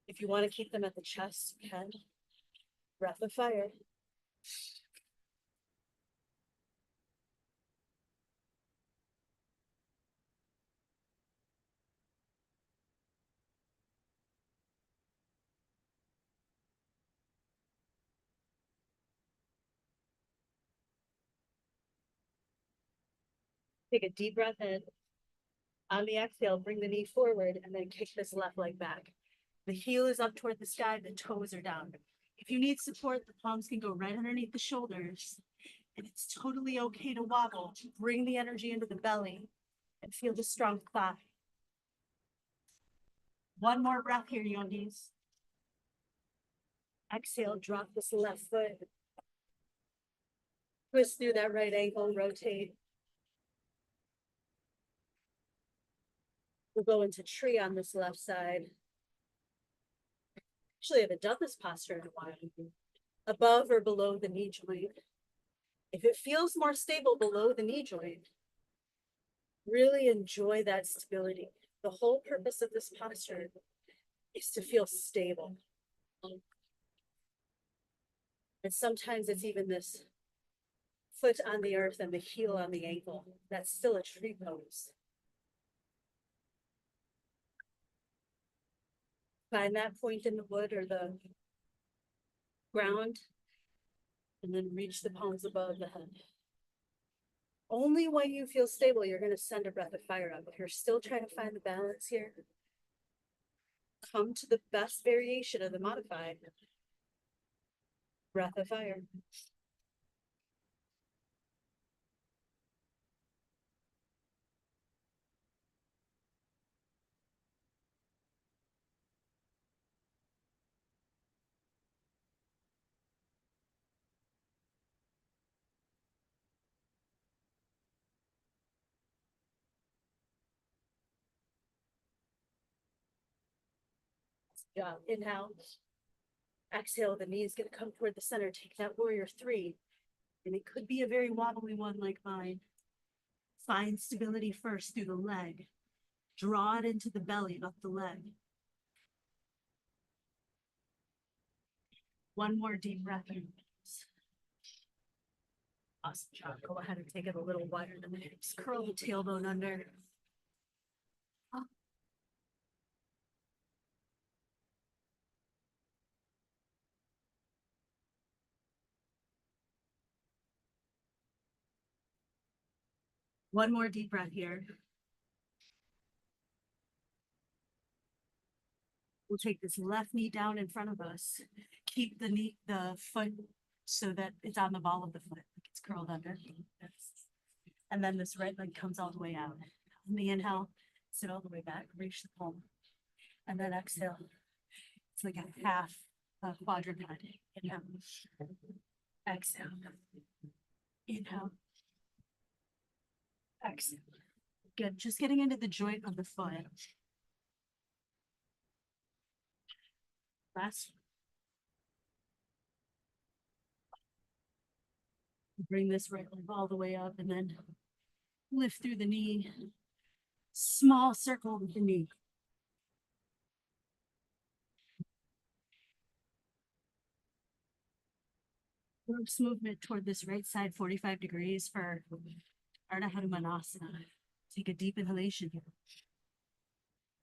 A: If you want to keep them at the chest, you can. Breath of fire. Take a deep breath in. On the exhale, bring the knee forward and then kick this left leg back. The heel is up toward the sky, the toes are down. If you need support, the palms can go right underneath the shoulders. And it's totally okay to wobble. Bring the energy into the belly and feel the strong thigh. One more breath here, yogis. Exhale, drop this left foot. Twist through that right ankle, rotate. We'll go into tree on this left side. Actually, I haven't done this posture in a while. Above or below the knee joint. If it feels more stable below the knee joint, really enjoy that stability. The whole purpose of this posture is to feel stable. And sometimes it's even this foot on the earth and the heel on the ankle. That's still a tree pose. Find that point in the wood or the ground, and then reach the palms above the head. Only when you feel stable, you're going to send a breath of fire up. If you're still trying to find the balance here, Come to the best variation of the modified. Breath of fire. Inhale. Exhale, the knee is going to come toward the center. Take that warrior three. And it could be a very wobbly one like mine. Find stability first through the leg. Draw it into the belly, up the leg. One more deep breath in. Awesome job. Go ahead and take it a little wider than the hips. Curl the tailbone under. Up. One more deep breath here. We'll take this left knee down in front of us. Keep the foot so that it's on the ball of the foot, like it's curled under. And then this right leg comes all the way out. On the inhale, sit all the way back, reach the palm. And then exhale. It's like a half quadrant. Inhale. Exhale. Inhale. Exhale. Good. Just getting into the joint of the foot. Last. Bring this right leg all the way up and then lift through the knee. Small circle with the knee. Gross movement toward this right side, 45 degrees for Ardha Hanumanasana. Take a deep inhalation here.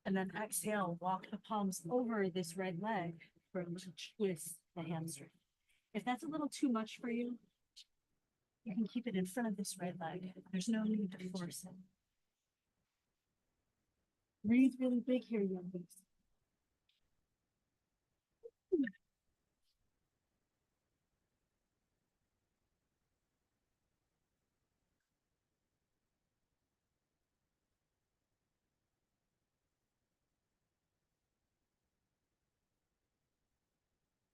A: And then exhale, walk the palms over this right leg for a little twist the hamstring. If that's a little too much for you, you can keep it in front of this right leg. There's no need to force it. Breathe really big here, yogis.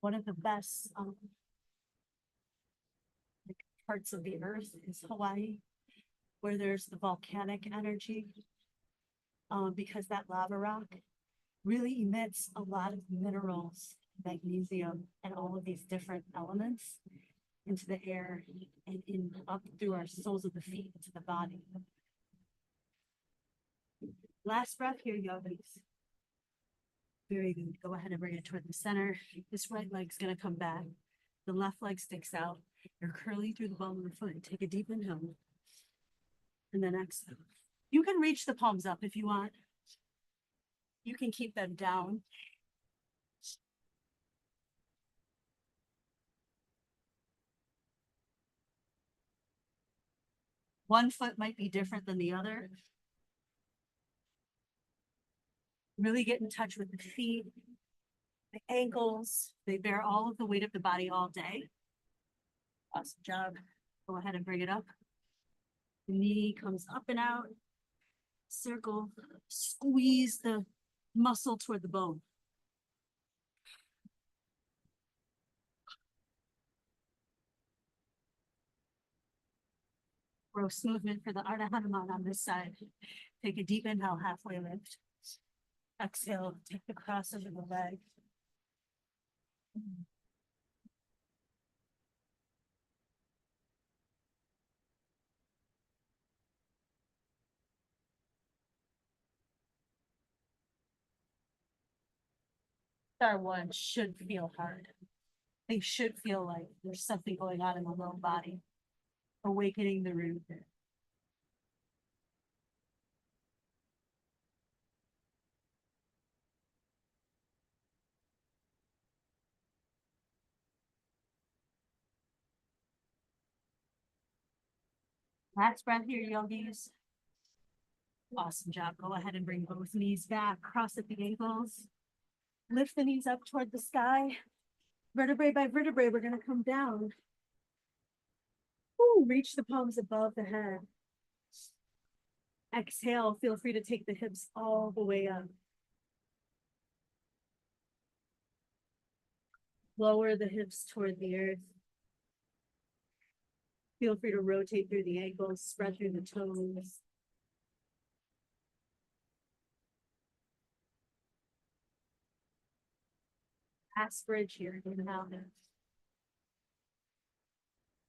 A: One of the best parts of the earth is Hawaii, where there's the volcanic energy, because that lava rock really emits a lot of minerals, magnesium, and all of these different elements into the air and in up through our soles of the feet into the body. Last breath here, yogis. Very good. Go ahead and bring it toward the center. This right leg's going to come back. The left leg sticks out. You're curling through the ball of the foot. Take a deep inhale. And then exhale. You can reach the palms up if you want. You can keep them down. One foot might be different than the other. Really get in touch with the feet, the ankles. They bear all of the weight of the body all day. Awesome job. Go ahead and bring it up. The knee comes up and out. Circle. Squeeze the muscle toward the bone. Gross movement for the Ardha Hanuman on this side. Take a deep inhale, halfway lift. Exhale, take the cross over the leg. Star one should feel hard. They should feel like there's something going on in the lower body, awakening the root. Last breath here, yogis. Awesome job. Go ahead and bring both knees back, cross at the ankles. Lift the knees up toward the sky. Vertebrae by vertebrae, we're going to come down. Ooh, reach the palms above the head. Exhale, feel free to take the hips all the way up. Lower the hips toward the earth. Feel free to rotate through the ankles, spread through the toes. Last bridge here, inhale.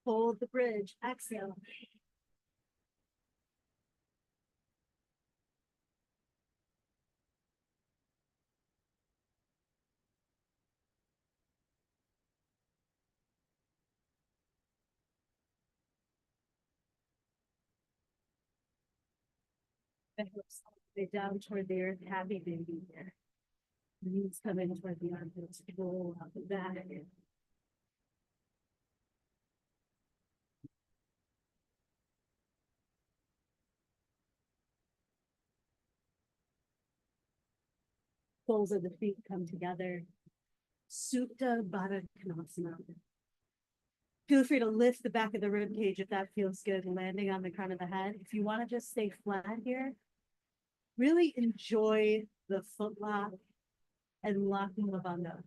A: Hold the bridge, exhale. The hips all the way down toward the earth, happy baby here. Knees come in toward the armpits, roll out the back. Soles of the feet come together. Supta Baddha Konasana. Feel free to lift the back of the rib cage if that feels good, landing on the crown of the head. If you want to just stay flat here, really enjoy the foot lock and locking Lavanga.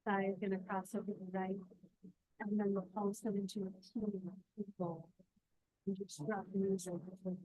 A: Thigh is going to cross over the right, and then we'll pulse them into a bowl. And just drop the knees over.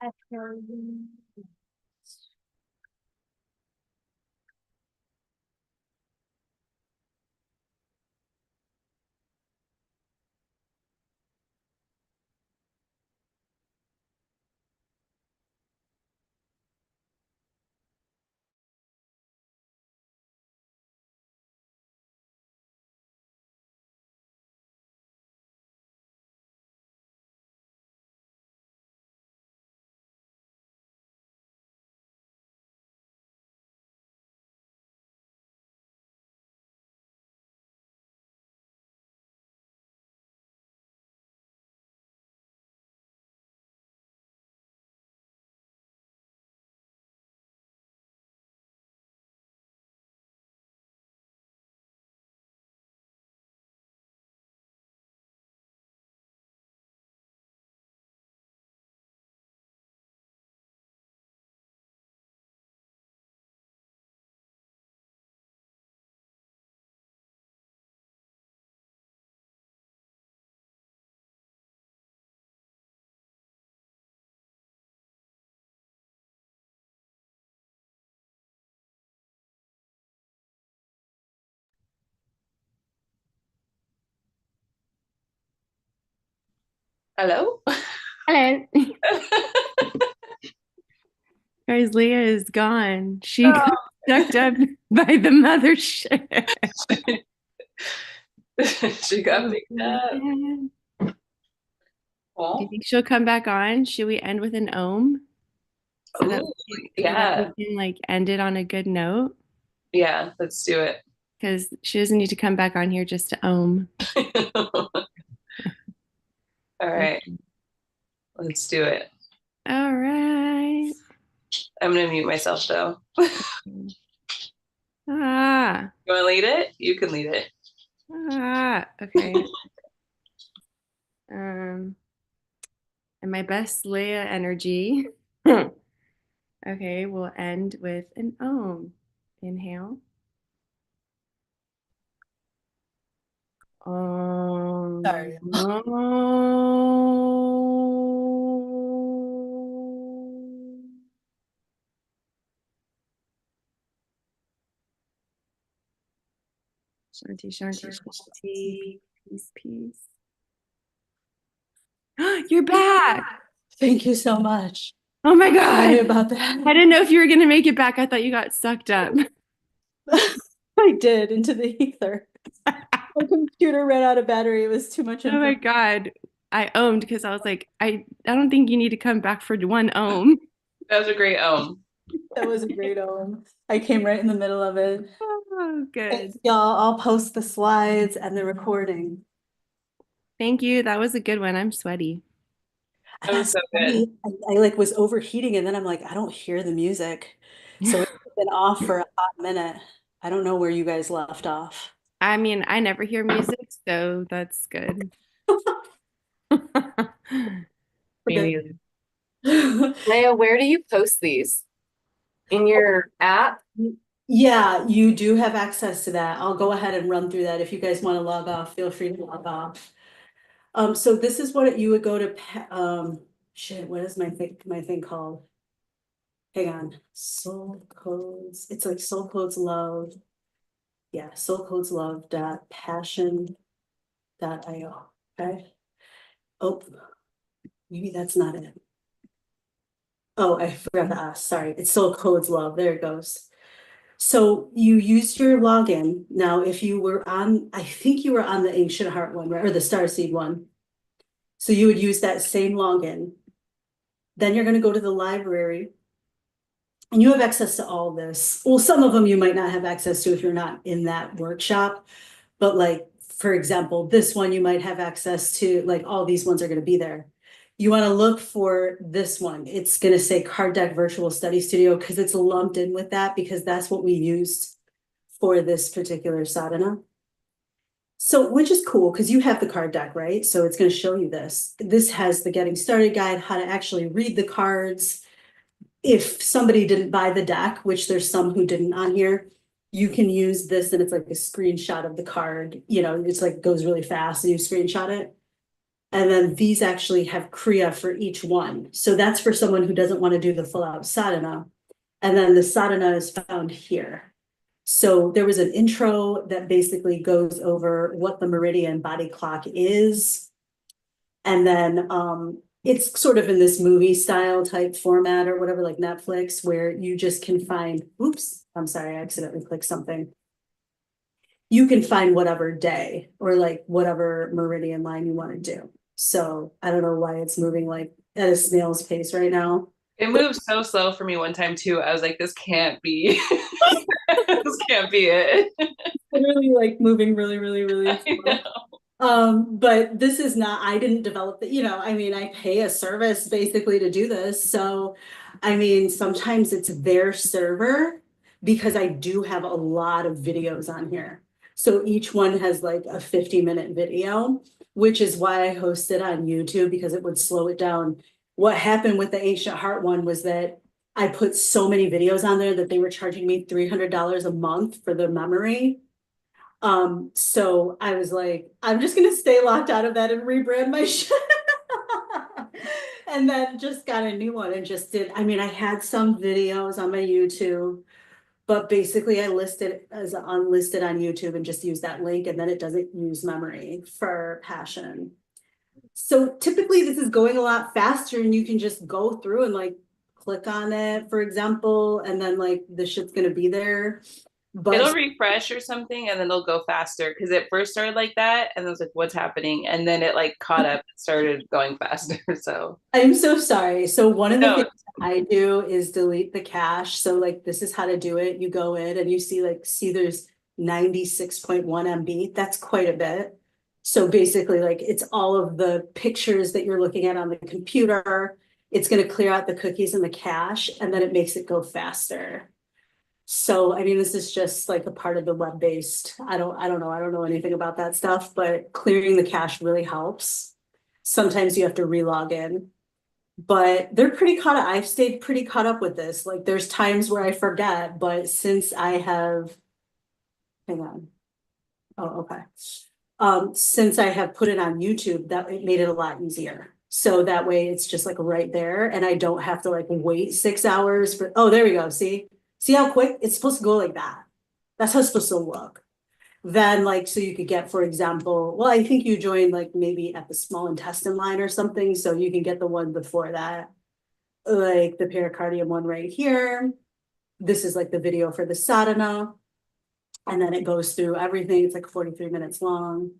A: Exhale.
D: Hello?
C: Hello. Guys, Leah is gone. She
D: Oh.
C: got sucked up by the mothership.
D: She got picked up.
C: Do you
D: Well,
C: think she'll come back on? Should we end with an ohm? So that,
D: ooh,
C: so that
D: yeah.
C: we can like end it on a good note?
D: Yeah, let's do it.
C: Because she doesn't need to come back on here just to ohm.
D: All right, let's do it.
C: All right.
D: I'm gonna mute myself though.
C: Ah,
D: You wanna lead it? You can lead it.
C: okay. And my best Leia energy. Okay, we'll end with an ohm. Inhale.
A: Sorry.
C: Shanti, Shanti, Shanti. Peace, peace. You're back.
A: Thank you so much.
C: Oh my
A: Sorry
C: God.
A: about that.
C: I didn't know if you were going to make it back. I thought you got sucked up.
A: I did into the ether. My computer ran out of battery. It was too much
C: Oh my
A: information.
C: God. I ohmed because I was like, I don't think you need to come back for one ohm.
D: That was a great
A: That was a great ohm. I came right in the middle of it.
C: Oh, good.
A: Thanks, y'all. I'll post the slides and the recording.
C: Thank you. That was a good one. I'm sweaty.
D: That was so good.
A: Funny. I like was overheating and then I'm like, I don't hear the music. So it's been off for a hot minute. I don't know where you guys left off.
C: I mean, I never hear music, so that's good.
D: Me
A: Okay.
D: neither. Leia, where do you post these? In your app?
A: Yeah, you do have access to that. I'll go ahead and run through that. If you guys want to log off, feel free to log off. So this is what you would go to, shit, what is my thing called? Hang on, Soul Codes. It's like Soul Codes Love. Yeah, Soul Codes Love dot passion.io. Okay. Oh, maybe that's not it. Oh, I forgot to ask. Sorry, it's Soul Codes Love. There it goes. So you used your login. Now, if you were on, I think you were on the Ancient Heart one, right? Or the Starseed one. So you would use that same login. Then you're going to go to the library. And you have access to all this. Well, some of them you might not have access to if you're not in that workshop. But like, for example, this one you might have access to, like all these ones are going to be there. You want to look for this one. It's going to say Card Deck Virtual Study Studio because it's lumped in with that because that's what we used for this particular sadhana. So, which is cool because you have the card deck, right? So it's going to show you this. This has the getting started guide, how to actually read the cards. If somebody didn't buy the deck, which there's some who didn't on here, you can use this and it's like a screenshot of the card. You know, it's like goes really fast and you screenshot it. And then these actually have Kriya for each one. So that's for someone who doesn't want to do the full out sadhana. And then the sadhana is found here. So there was an intro that basically goes over what the meridian body clock is. And then it's sort of in this movie style type format or whatever, like Netflix, where you just can find, oops, I'm sorry, I accidentally clicked something. You can find whatever day or like whatever meridian line you want to do. So I don't know why it's moving like at a snail's pace right now.
D: It moved so slow for me one time too. I was like, this can't be this can't be it.
A: Literally like moving really, really, really
D: I
A: slow.
D: know.
A: But this is not, I didn't develop the, I mean, I pay a service basically to do this. So, I mean, sometimes it's their server because I do have a lot of videos on here. So each one has like a 50-minute video, which is why I host it on YouTube because it would slow it down. What happened with the Ancient Heart one was that I put so many videos on there that they were charging me $300 a month for the memory. So I was like, I'm just gonna stay locked out of that and rebrand my shit. And then just got a new one and just did, I mean, I had some videos on my YouTube, but basically I listed as unlisted on YouTube and just use that link and then it doesn't use memory for passion. So typically this is going a lot faster and you can just go through and like click on it, for example, and then like the shit's gonna be there.
D: It'll
A: But
D: refresh or something and then it'll go faster because it first started like that and I was like, what's happening? And then it like caught up and started going faster. So
A: I'm so sorry. So one of the
D: no,
A: things I do is delete the cache. So like this is how to do it. You go in and you see there's 96.1 MB. That's quite a bit. So basically like it's all of the pictures that you're looking at on the computer. It's going to clear out the cookies in the cache and then it makes it go faster. So I mean, this is just like a part of the web-based. I don't know anything about that stuff, but clearing the cache really helps. Sometimes you have to relog in, but they're pretty caught up. I've stayed pretty caught up with this. Like there's times where I forget, but since I have, hang on. Oh, okay. Since I have put it on YouTube, that it made it a lot easier. So that way it's just like right there and I don't have to like wait 6 hours for, oh, there we go. See how quick it's supposed to go like that. That's how it's supposed to look. Then like, so you could get, for example, well, I think you joined like maybe at the small intestine line or something. So you can get the one before that, like the pericardium one right here. This is like the video for the sadhana. And then it goes through everything. It's like 43 minutes long.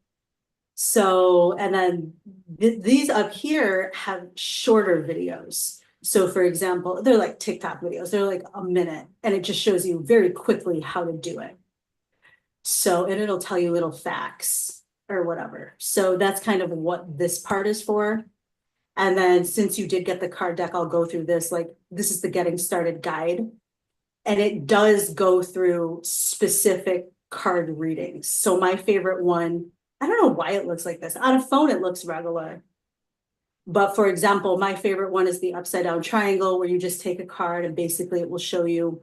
A: So, and then these up here have shorter videos. So for example, they're like TikTok videos. They're like a minute and it just shows you very quickly how to do it. So, and it'll tell you little facts or whatever. So that's kind of what this part is for. And then since you did get the card deck, I'll go through this. Like this is the getting started guide. And it does go through specific card readings. So my favorite one, I don't know why it looks like this. On a phone, it looks regular. But for example, my favorite one is the upside down triangle where you just take a card and basically it will show you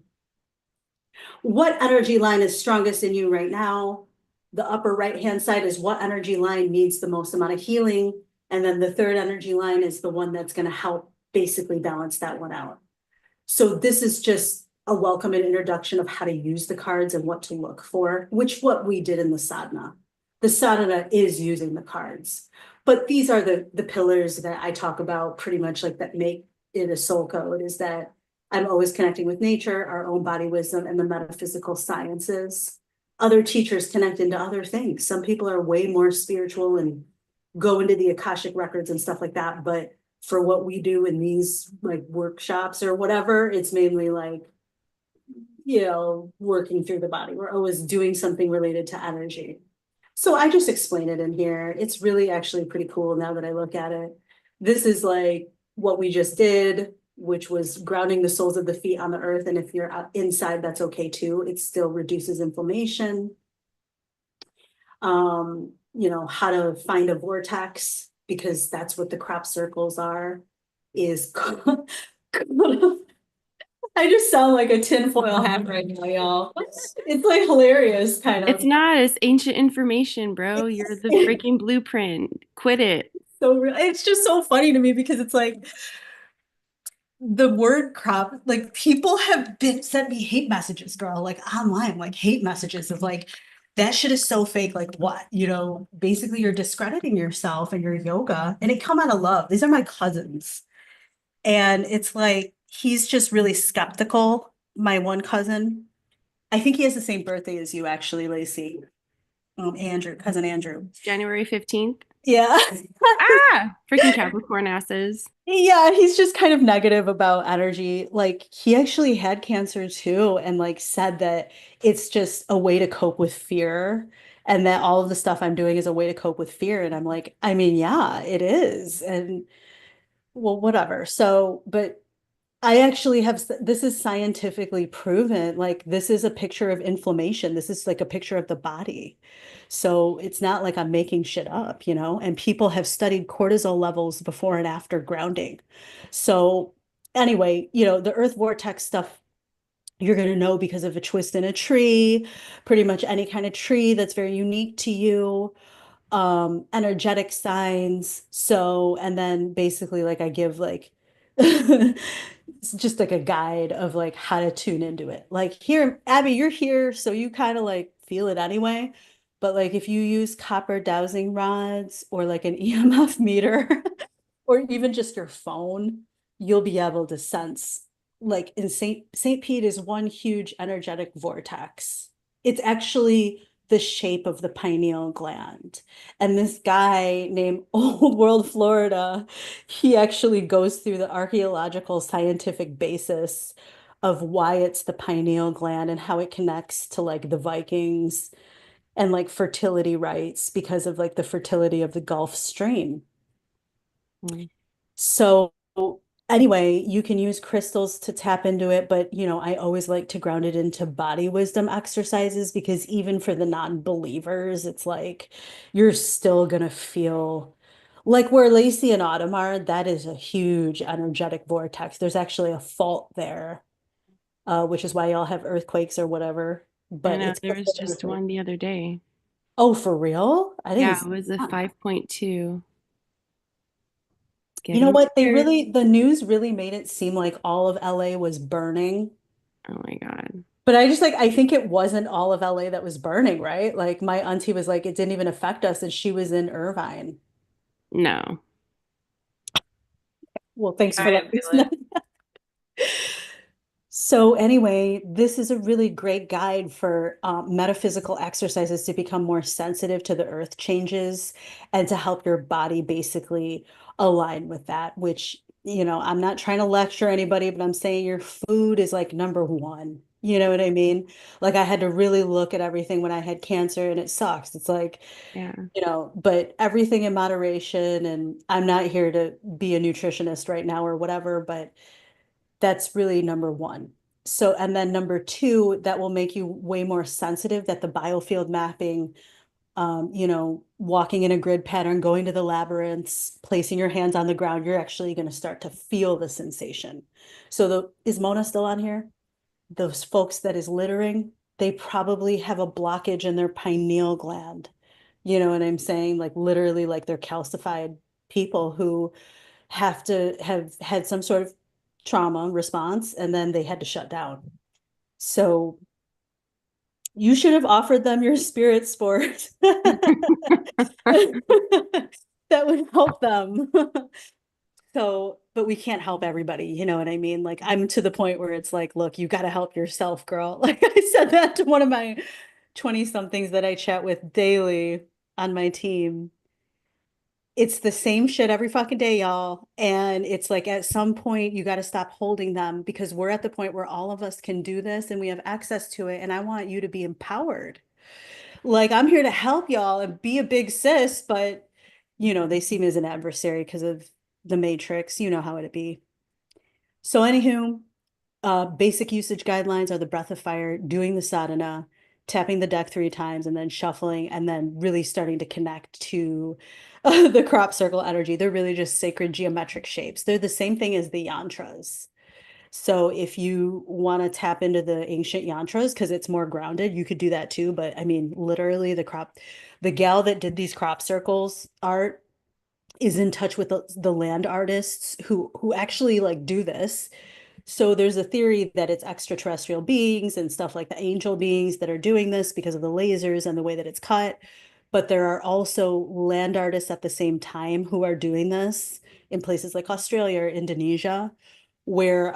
A: what energy line is strongest in you right now. The upper right-hand side is what energy line needs the most amount of healing. And then the third energy line is the one that's going to help basically balance that one out. So this is just a welcome and introduction of how to use the cards and what to look for, which what we did in the sadhana. The sadhana is using the cards, but these are the pillars that I talk about pretty much like that make it a soul code is that I'm always connecting with nature, our own body wisdom, and the metaphysical sciences. Other teachers connect into other things. Some people are way more spiritual and go into the Akashic records and stuff like that, but for what we do in these like workshops or whatever, it's mainly like, you know, working through the body. We're always doing something related to energy. So I just explain it in here. It's really actually pretty cool now that I look at it. This is like what we just did, which was grounding the soles of the feet on the earth. And if you're inside, that's okay too. It still reduces inflammation. You know, how to find a vortex because that's what the crop circles are, is I just sound like a tinfoil hat right now, y'all. It's like hilarious, kind
C: It's
A: of.
C: not. It's ancient information, bro. You're the freaking blueprint. Quit it.
A: So real. It's just so funny to me because it's like the word crop, like people have been sent me hate messages, girl, like online, like hate messages of like, that shit is so fake. Like what? You know, basically you're discrediting yourself and your yoga and it come out of love. These are my cousins. And it's like, he's just really skeptical. My one cousin, I think he has the same birthday as you actually, Lacey. Andrew, cousin Andrew.
C: January 15th.
A: Yeah.
C: Ah, freaking Capricorn asses.
A: Yeah, he's just kind of negative about energy. Like he actually had cancer too, and like said that it's just a way to cope with fear, and that all of the stuff I'm doing is a way to cope with fear. And I'm like, I mean, yeah, it is. And well, whatever. So, but I actually have, this is scientifically proven. Like, this is a picture of inflammation. This is like a picture of the body. So it's not like I'm making shit up, you know, and people have studied cortisol levels before and after grounding. So anyway, you know, the earth vortex stuff, you're going to know because of a twist in a tree, pretty much any kind of tree that's very unique to you, energetic signs. So, and then basically like I give like it's just like a guide of like how to tune into it. Like here, Abby, you're here, so you kind of like feel it anyway. But like if you use copper dowsing rods or like an EMF meter or even just your phone, you'll be able to sense like in St. Pete is one huge energetic vortex. It's actually the shape of the pineal gland. And this guy named Old World Florida, he actually goes through the archaeological scientific basis of why it's the pineal gland and how it connects to like the Vikings and like fertility rites because of like the fertility of the Gulf Stream.
C: Mm.
A: So anyway, you can use crystals to tap into it, but you know, I always like to ground it into body wisdom exercises because even for the non-believers, it's like you're still gonna feel like where Lacey and Autumn are, that is a huge energetic vortex. There's actually a fault there, which is why y'all have earthquakes or whatever.
C: I
A: But
C: know
A: it's
C: there was just one the other day.
A: oh, for real? I didn't
C: Yeah,
A: see
C: it was a
A: that.
C: 5.2. It's
A: You know
C: getting
A: what?
C: bigger.
A: The news really made it seem like all of LA was burning.
C: Oh my God.
A: But I just like, I think it wasn't all of LA that was burning, right? Like my auntie was like, it didn't even affect us, and she was in Irvine.
C: No.
A: Well, thanks
D: I
A: for
D: didn't
A: letting us
D: feel
A: know.
D: it.
A: So anyway, this is a really great guide for metaphysical exercises to become more sensitive to the earth changes and to help your body basically align with that, which, you know, I'm not trying to lecture anybody, but I'm saying your food is like number one. You know what I mean? Like I had to really look at everything when I had cancer and it sucks. It's like,
C: Yeah.
A: you know, but everything in moderation. And I'm not here to be a nutritionist right now or whatever, but that's really number one. So, and then number two, that will make you way more sensitive that the biofield mapping, you know, walking in a grid pattern, going to the labyrinths, placing your hands on the ground, you're actually going to start to feel the sensation. So is Mona still on here? Those folks that is littering, they probably have a blockage in their pineal gland. You know what I'm saying? Like literally like they're calcified people who have to have had some sort of trauma response and then they had to shut down. So you should have offered them your spirit sport. That would help them. So, but we can't help everybody, you know what I mean? Like I'm to the point where it's like, look, you got to help yourself, girl. Like I said that to one of my 20 somethings that I chat with daily on my team. It's the same shit every fucking day, y'all. And it's like at some point you got to stop holding them because we're at the point where all of us can do this and we have access to it. And I want you to be empowered. Like I'm here to help y'all and be a big sis, but you know, they see me as an adversary because of the matrix. You know how it'd be. So anywho, basic usage guidelines are the breath of fire, doing the sadhana, tapping the deck 3 times, and then shuffling, and then really starting to connect to the crop circle energy. They're really just sacred geometric shapes. They're the same thing as the yantras. So if you want to tap into the ancient yantras because it's more grounded, you could do that too. But I mean, literally, the gal that did these crop circles art is in touch with the land artists who actually like do this. So there's a theory that it's extraterrestrial beings and stuff like the angel beings that are doing this because of the lasers and the way that it's cut. But there are also land artists at the same time who are doing this in places like Australia or Indonesia, where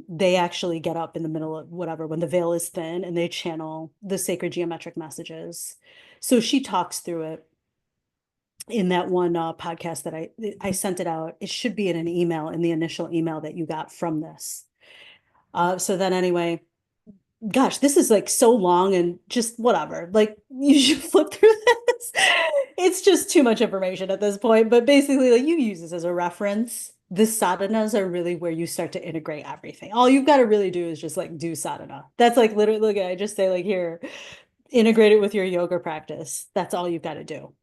A: they actually get up in the middle of whatever when the veil is thin and they channel the sacred geometric messages. So she talks through it in that one podcast that I sent it out. It should be in an email in the initial email that you got from this. So then anyway, gosh, this is like so long and just whatever. Like you should flip through this. It's just too much information at this point. But basically, like you use this as a reference. The sadhanas are really where you start to integrate everything. All you've got to really do is just like do sadhana. That's like literally, look, I just say like here, integrate it with your yoga practice. That's all you've got to do.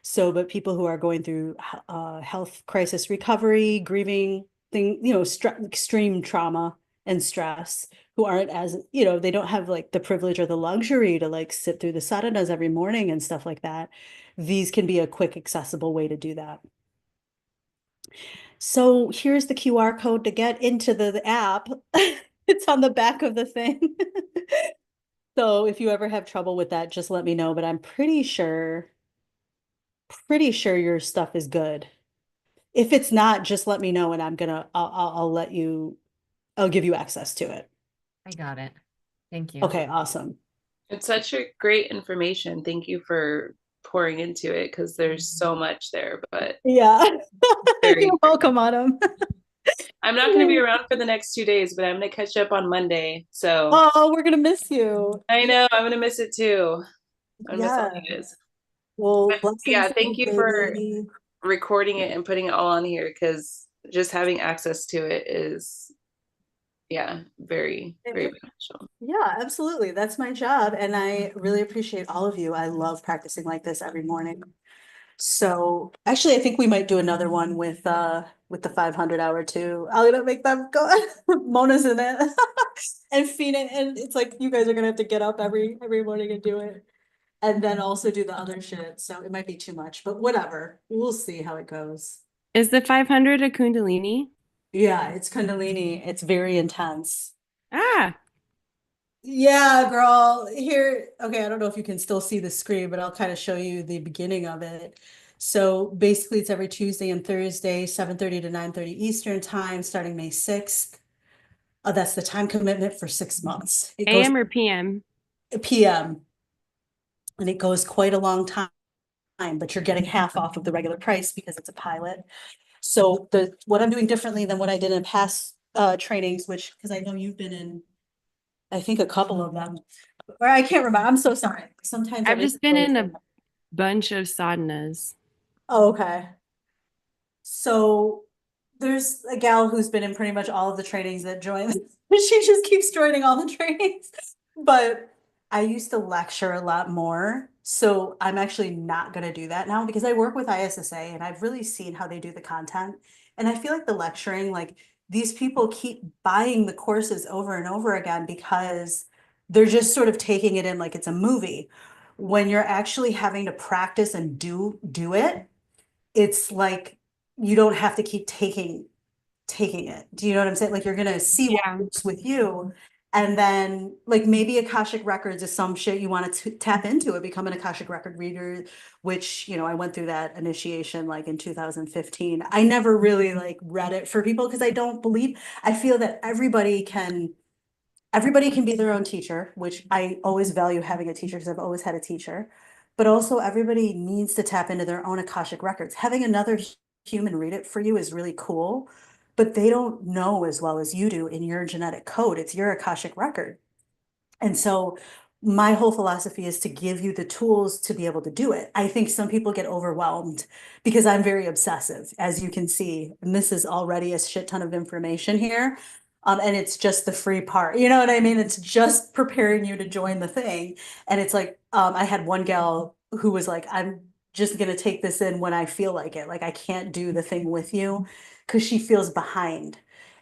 A: So, but people who are going through health crisis recovery, grieving, you know, extreme trauma and stress, who aren't as, you know, they don't have like the privilege or the luxury to like sit through the sadhanas every morning and stuff like that. These can be a quick, accessible way to do that. So here's the QR code to get into the app. It's on the back of the thing. So if you ever have trouble with that, just let me know, but I'm pretty sure your stuff is good. If it's not, just let me know and I'll let you, I'll give you access to it.
E: I got it. Thank you.
A: Okay, awesome.
D: It's such a great information. Thank you for pouring into it because there's so much there, but
A: Yeah.
D: very,
A: You're welcome, Autumn.
D: I'm not going to be around for the next 2 days, but I'm going to catch up on Monday. So
A: Oh, we're gonna miss you.
D: I know I'm going to miss it too. I miss all
A: Yeah.
D: you guys.
A: Well,
D: But yeah,
A: blessings,
D: thank you for
A: baby.
D: recording it and putting it all on here because just having access to it is, yeah, very, very beneficial.
A: Yeah, absolutely. That's my job. And I really appreciate all of you. I love practicing like this every morning. So actually, I think we might do another one with the 500 hour too. I'm gonna make them go. Mona's in it and feed it, and it's like you guys are gonna have to get up every morning and do it, and then also do the other shit. So it might be too much, but whatever. We'll see how it goes.
C: Is the 500 a Kundalini?
A: Yeah, it's Kundalini. It's very intense.
C: Ah,
A: Yeah, girl. Here, okay, I don't know if you can still see the screen, but I'll kind of show you the beginning of it. So basically it's every Tuesday and Thursday, 7:30 to 9:30 Eastern time, starting May 6th. That's the time commitment for 6 months. It goes
C: AM or PM?
A: PM and it goes quite a long time, but you're getting half off of the regular price because it's a pilot. So what I'm doing differently than what I did in past trainings, which because I know you've been in, I think a couple of them, or I can't remember. I'm so sorry. Sometimes
C: I've just been in a bunch of sadhanas.
A: Oh, okay. So there's a gal who's been in pretty much all of the trainings that join. She just keeps joining all the trainings. But I used to lecture a lot more. So I'm actually not going to do that now because I work with ISSA and I've really seen how they do the content. And I feel like the lecturing, like these people keep buying the courses over and over again because they're just sort of taking it in like it's a movie. When you're actually having to practice and do it, it's like you don't have to keep taking it. Do you know what I'm saying? Like you're gonna see what
C: Yeah.
A: works with you. And then like maybe Akashic Records is some shit you want to tap into it, become an Akashic Record reader, which, you know, I went through that initiation like in 2015. I never really like read it for people because I feel that everybody can be their own teacher, which I always value having a teacher because I've always had a teacher. But also everybody needs to tap into their own Akashic records. Having another human read it for you is really cool, but they don't know as well as you do in your genetic code. It's your Akashic record. And so my whole philosophy is to give you the tools to be able to do it. I think some people get overwhelmed because I'm very obsessive, as you can see. And this is already a shit ton of information here. And it's just the free part. You know what I mean? It's just preparing you to join the thing. And it's like, I had one gal who was like, I'm just going to take this in when I feel like it. Like, I can't do the thing with you because she feels behind.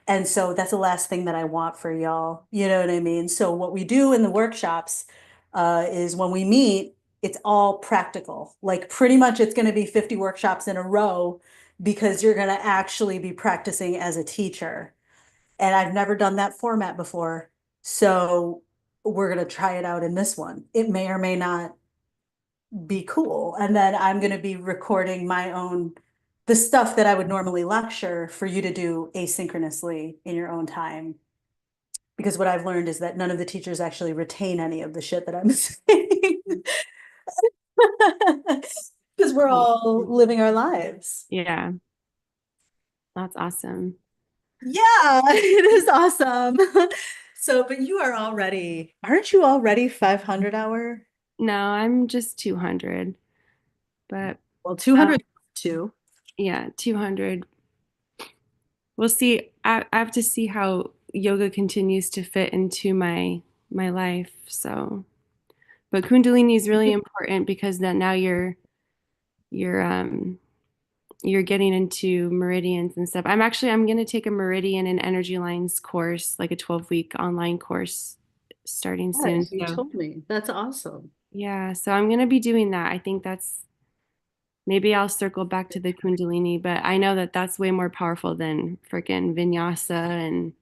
A: And so that's the last thing that I want for y'all. You know what I mean? So what we do in the workshops is when we meet, it's all practical. Like pretty much it's going to be 50 workshops in a row because you're going to actually be practicing as a teacher. And I've never done that format before. So we're going to try it out in this one. It may or may not be cool. And then I'm going to be recording my own, the stuff that I would normally lecture for you to do asynchronously in your own time. Because what I've learned is that none of the teachers actually retain any of the shit that I'm saying. Because we're all living our lives.
C: Yeah. That's awesome.
A: Yeah, it is awesome. So, but you are already, aren't you already 500 hour?
C: No, I'm just 200. But
A: Well, 202.
C: yeah, 200. We'll see. I have to see how yoga continues to fit into my life. So, but Kundalini is really important because then now you're you're getting into meridians and stuff. I'm going to take a meridian and energy lines course, like a 12-week online course starting soon.
A: Yes, you
C: So,
A: told me. That's awesome.
C: yeah, so I'm going to be doing that. I think that's maybe I'll circle back to the Kundalini, but I know that that's way more powerful than freaking Vinyasa and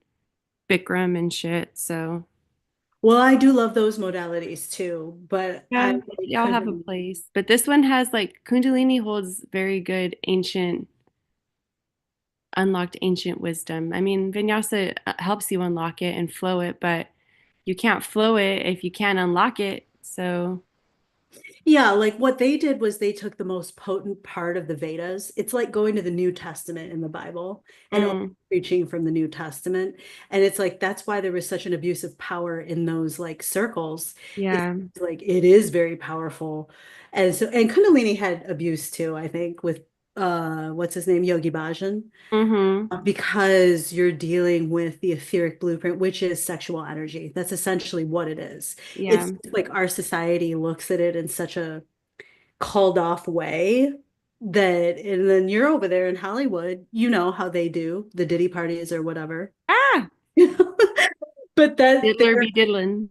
C: Bikram and shit. So,
A: Well, I do love those modalities too, but I
C: Yeah,
A: like
C: they all have a
A: Kundalini.
C: place. But this one has like Kundalini holds very good ancient, unlocked ancient wisdom. I mean, Vinyasa helps you unlock it and flow it, but you can't flow it if you can't unlock it. So,
A: Yeah, like what they did was they took the most potent part of the Vedas. It's like going to the New Testament in the Bible and only
C: mm,
A: preaching from the New Testament. And it's like that's why there was such an abuse of power in those like circles. It's
C: yeah.
A: like it is very powerful. And so and Kundalini had abuse too, I think, with what's his name, Yogi Bhajan,
C: Mm-hmm.
A: because you're dealing with the etheric blueprint, which is sexual energy. That's essentially what it is.
C: Yeah.
A: It's like our society looks at it in such a called off way that, and then you're over there in Hollywood, you know how they do the Diddy parties or whatever.
C: Ah,
A: But that
C: diddler
A: they're
C: be diddlin'.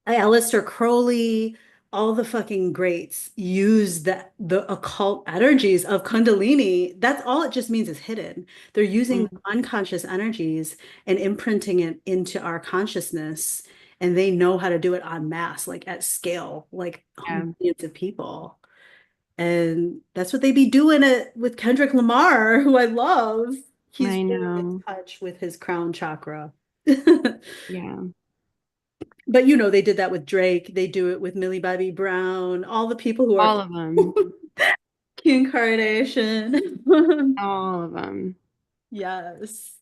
A: Aleister Crowley, all the fucking greats use the occult energies of Kundalini. That's all it just means is hidden. They're using
C: Mm,
A: the unconscious energies and imprinting it into our consciousness. And they know how to do it en masse, like at scale, like
C: yeah,
A: millions of people. And that's what they be doing it with Kendrick Lamar, who I love. He's
C: I
A: really in
C: know.
A: touch with his crown chakra.
C: Yeah.
A: But you know, they did that with Drake. They do it with Millie Bobby Brown, all the people who are
C: All of them.
A: Kim Kardashian.
C: All of them.
A: Yes.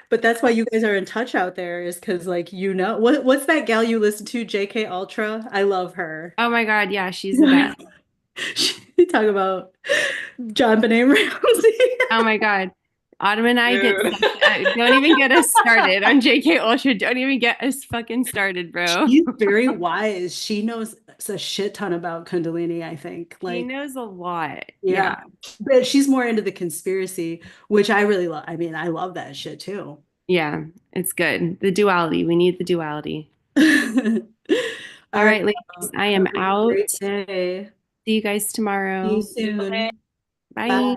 A: But that's why you guys are in touch out there, is because like you know what's that gal you listen to, JK Ultra? I love her.
C: Oh my God. Yeah, she's the best.
A: She talk about John Benet Ramsey.
C: Oh my God. Autumn and I get
D: Ew.
C: such, don't even get us started on JK Ultra. Don't even get us fucking started, bro.
A: She's very wise. She knows a shit ton about Kundalini, I think.
C: He
A: Like,
C: knows a lot.
A: yeah.
C: Yeah.
A: But she's more into the conspiracy, which I really love. I mean, I love that shit too.
C: Yeah. It's good. The duality. We need the duality.
A: All
C: All
A: right.
C: right, ladies, I
A: Have
C: am
A: a
C: out.
A: great day.
C: See you guys
A: See you
C: tomorrow.
A: soon.
C: Bye.
A: Bye.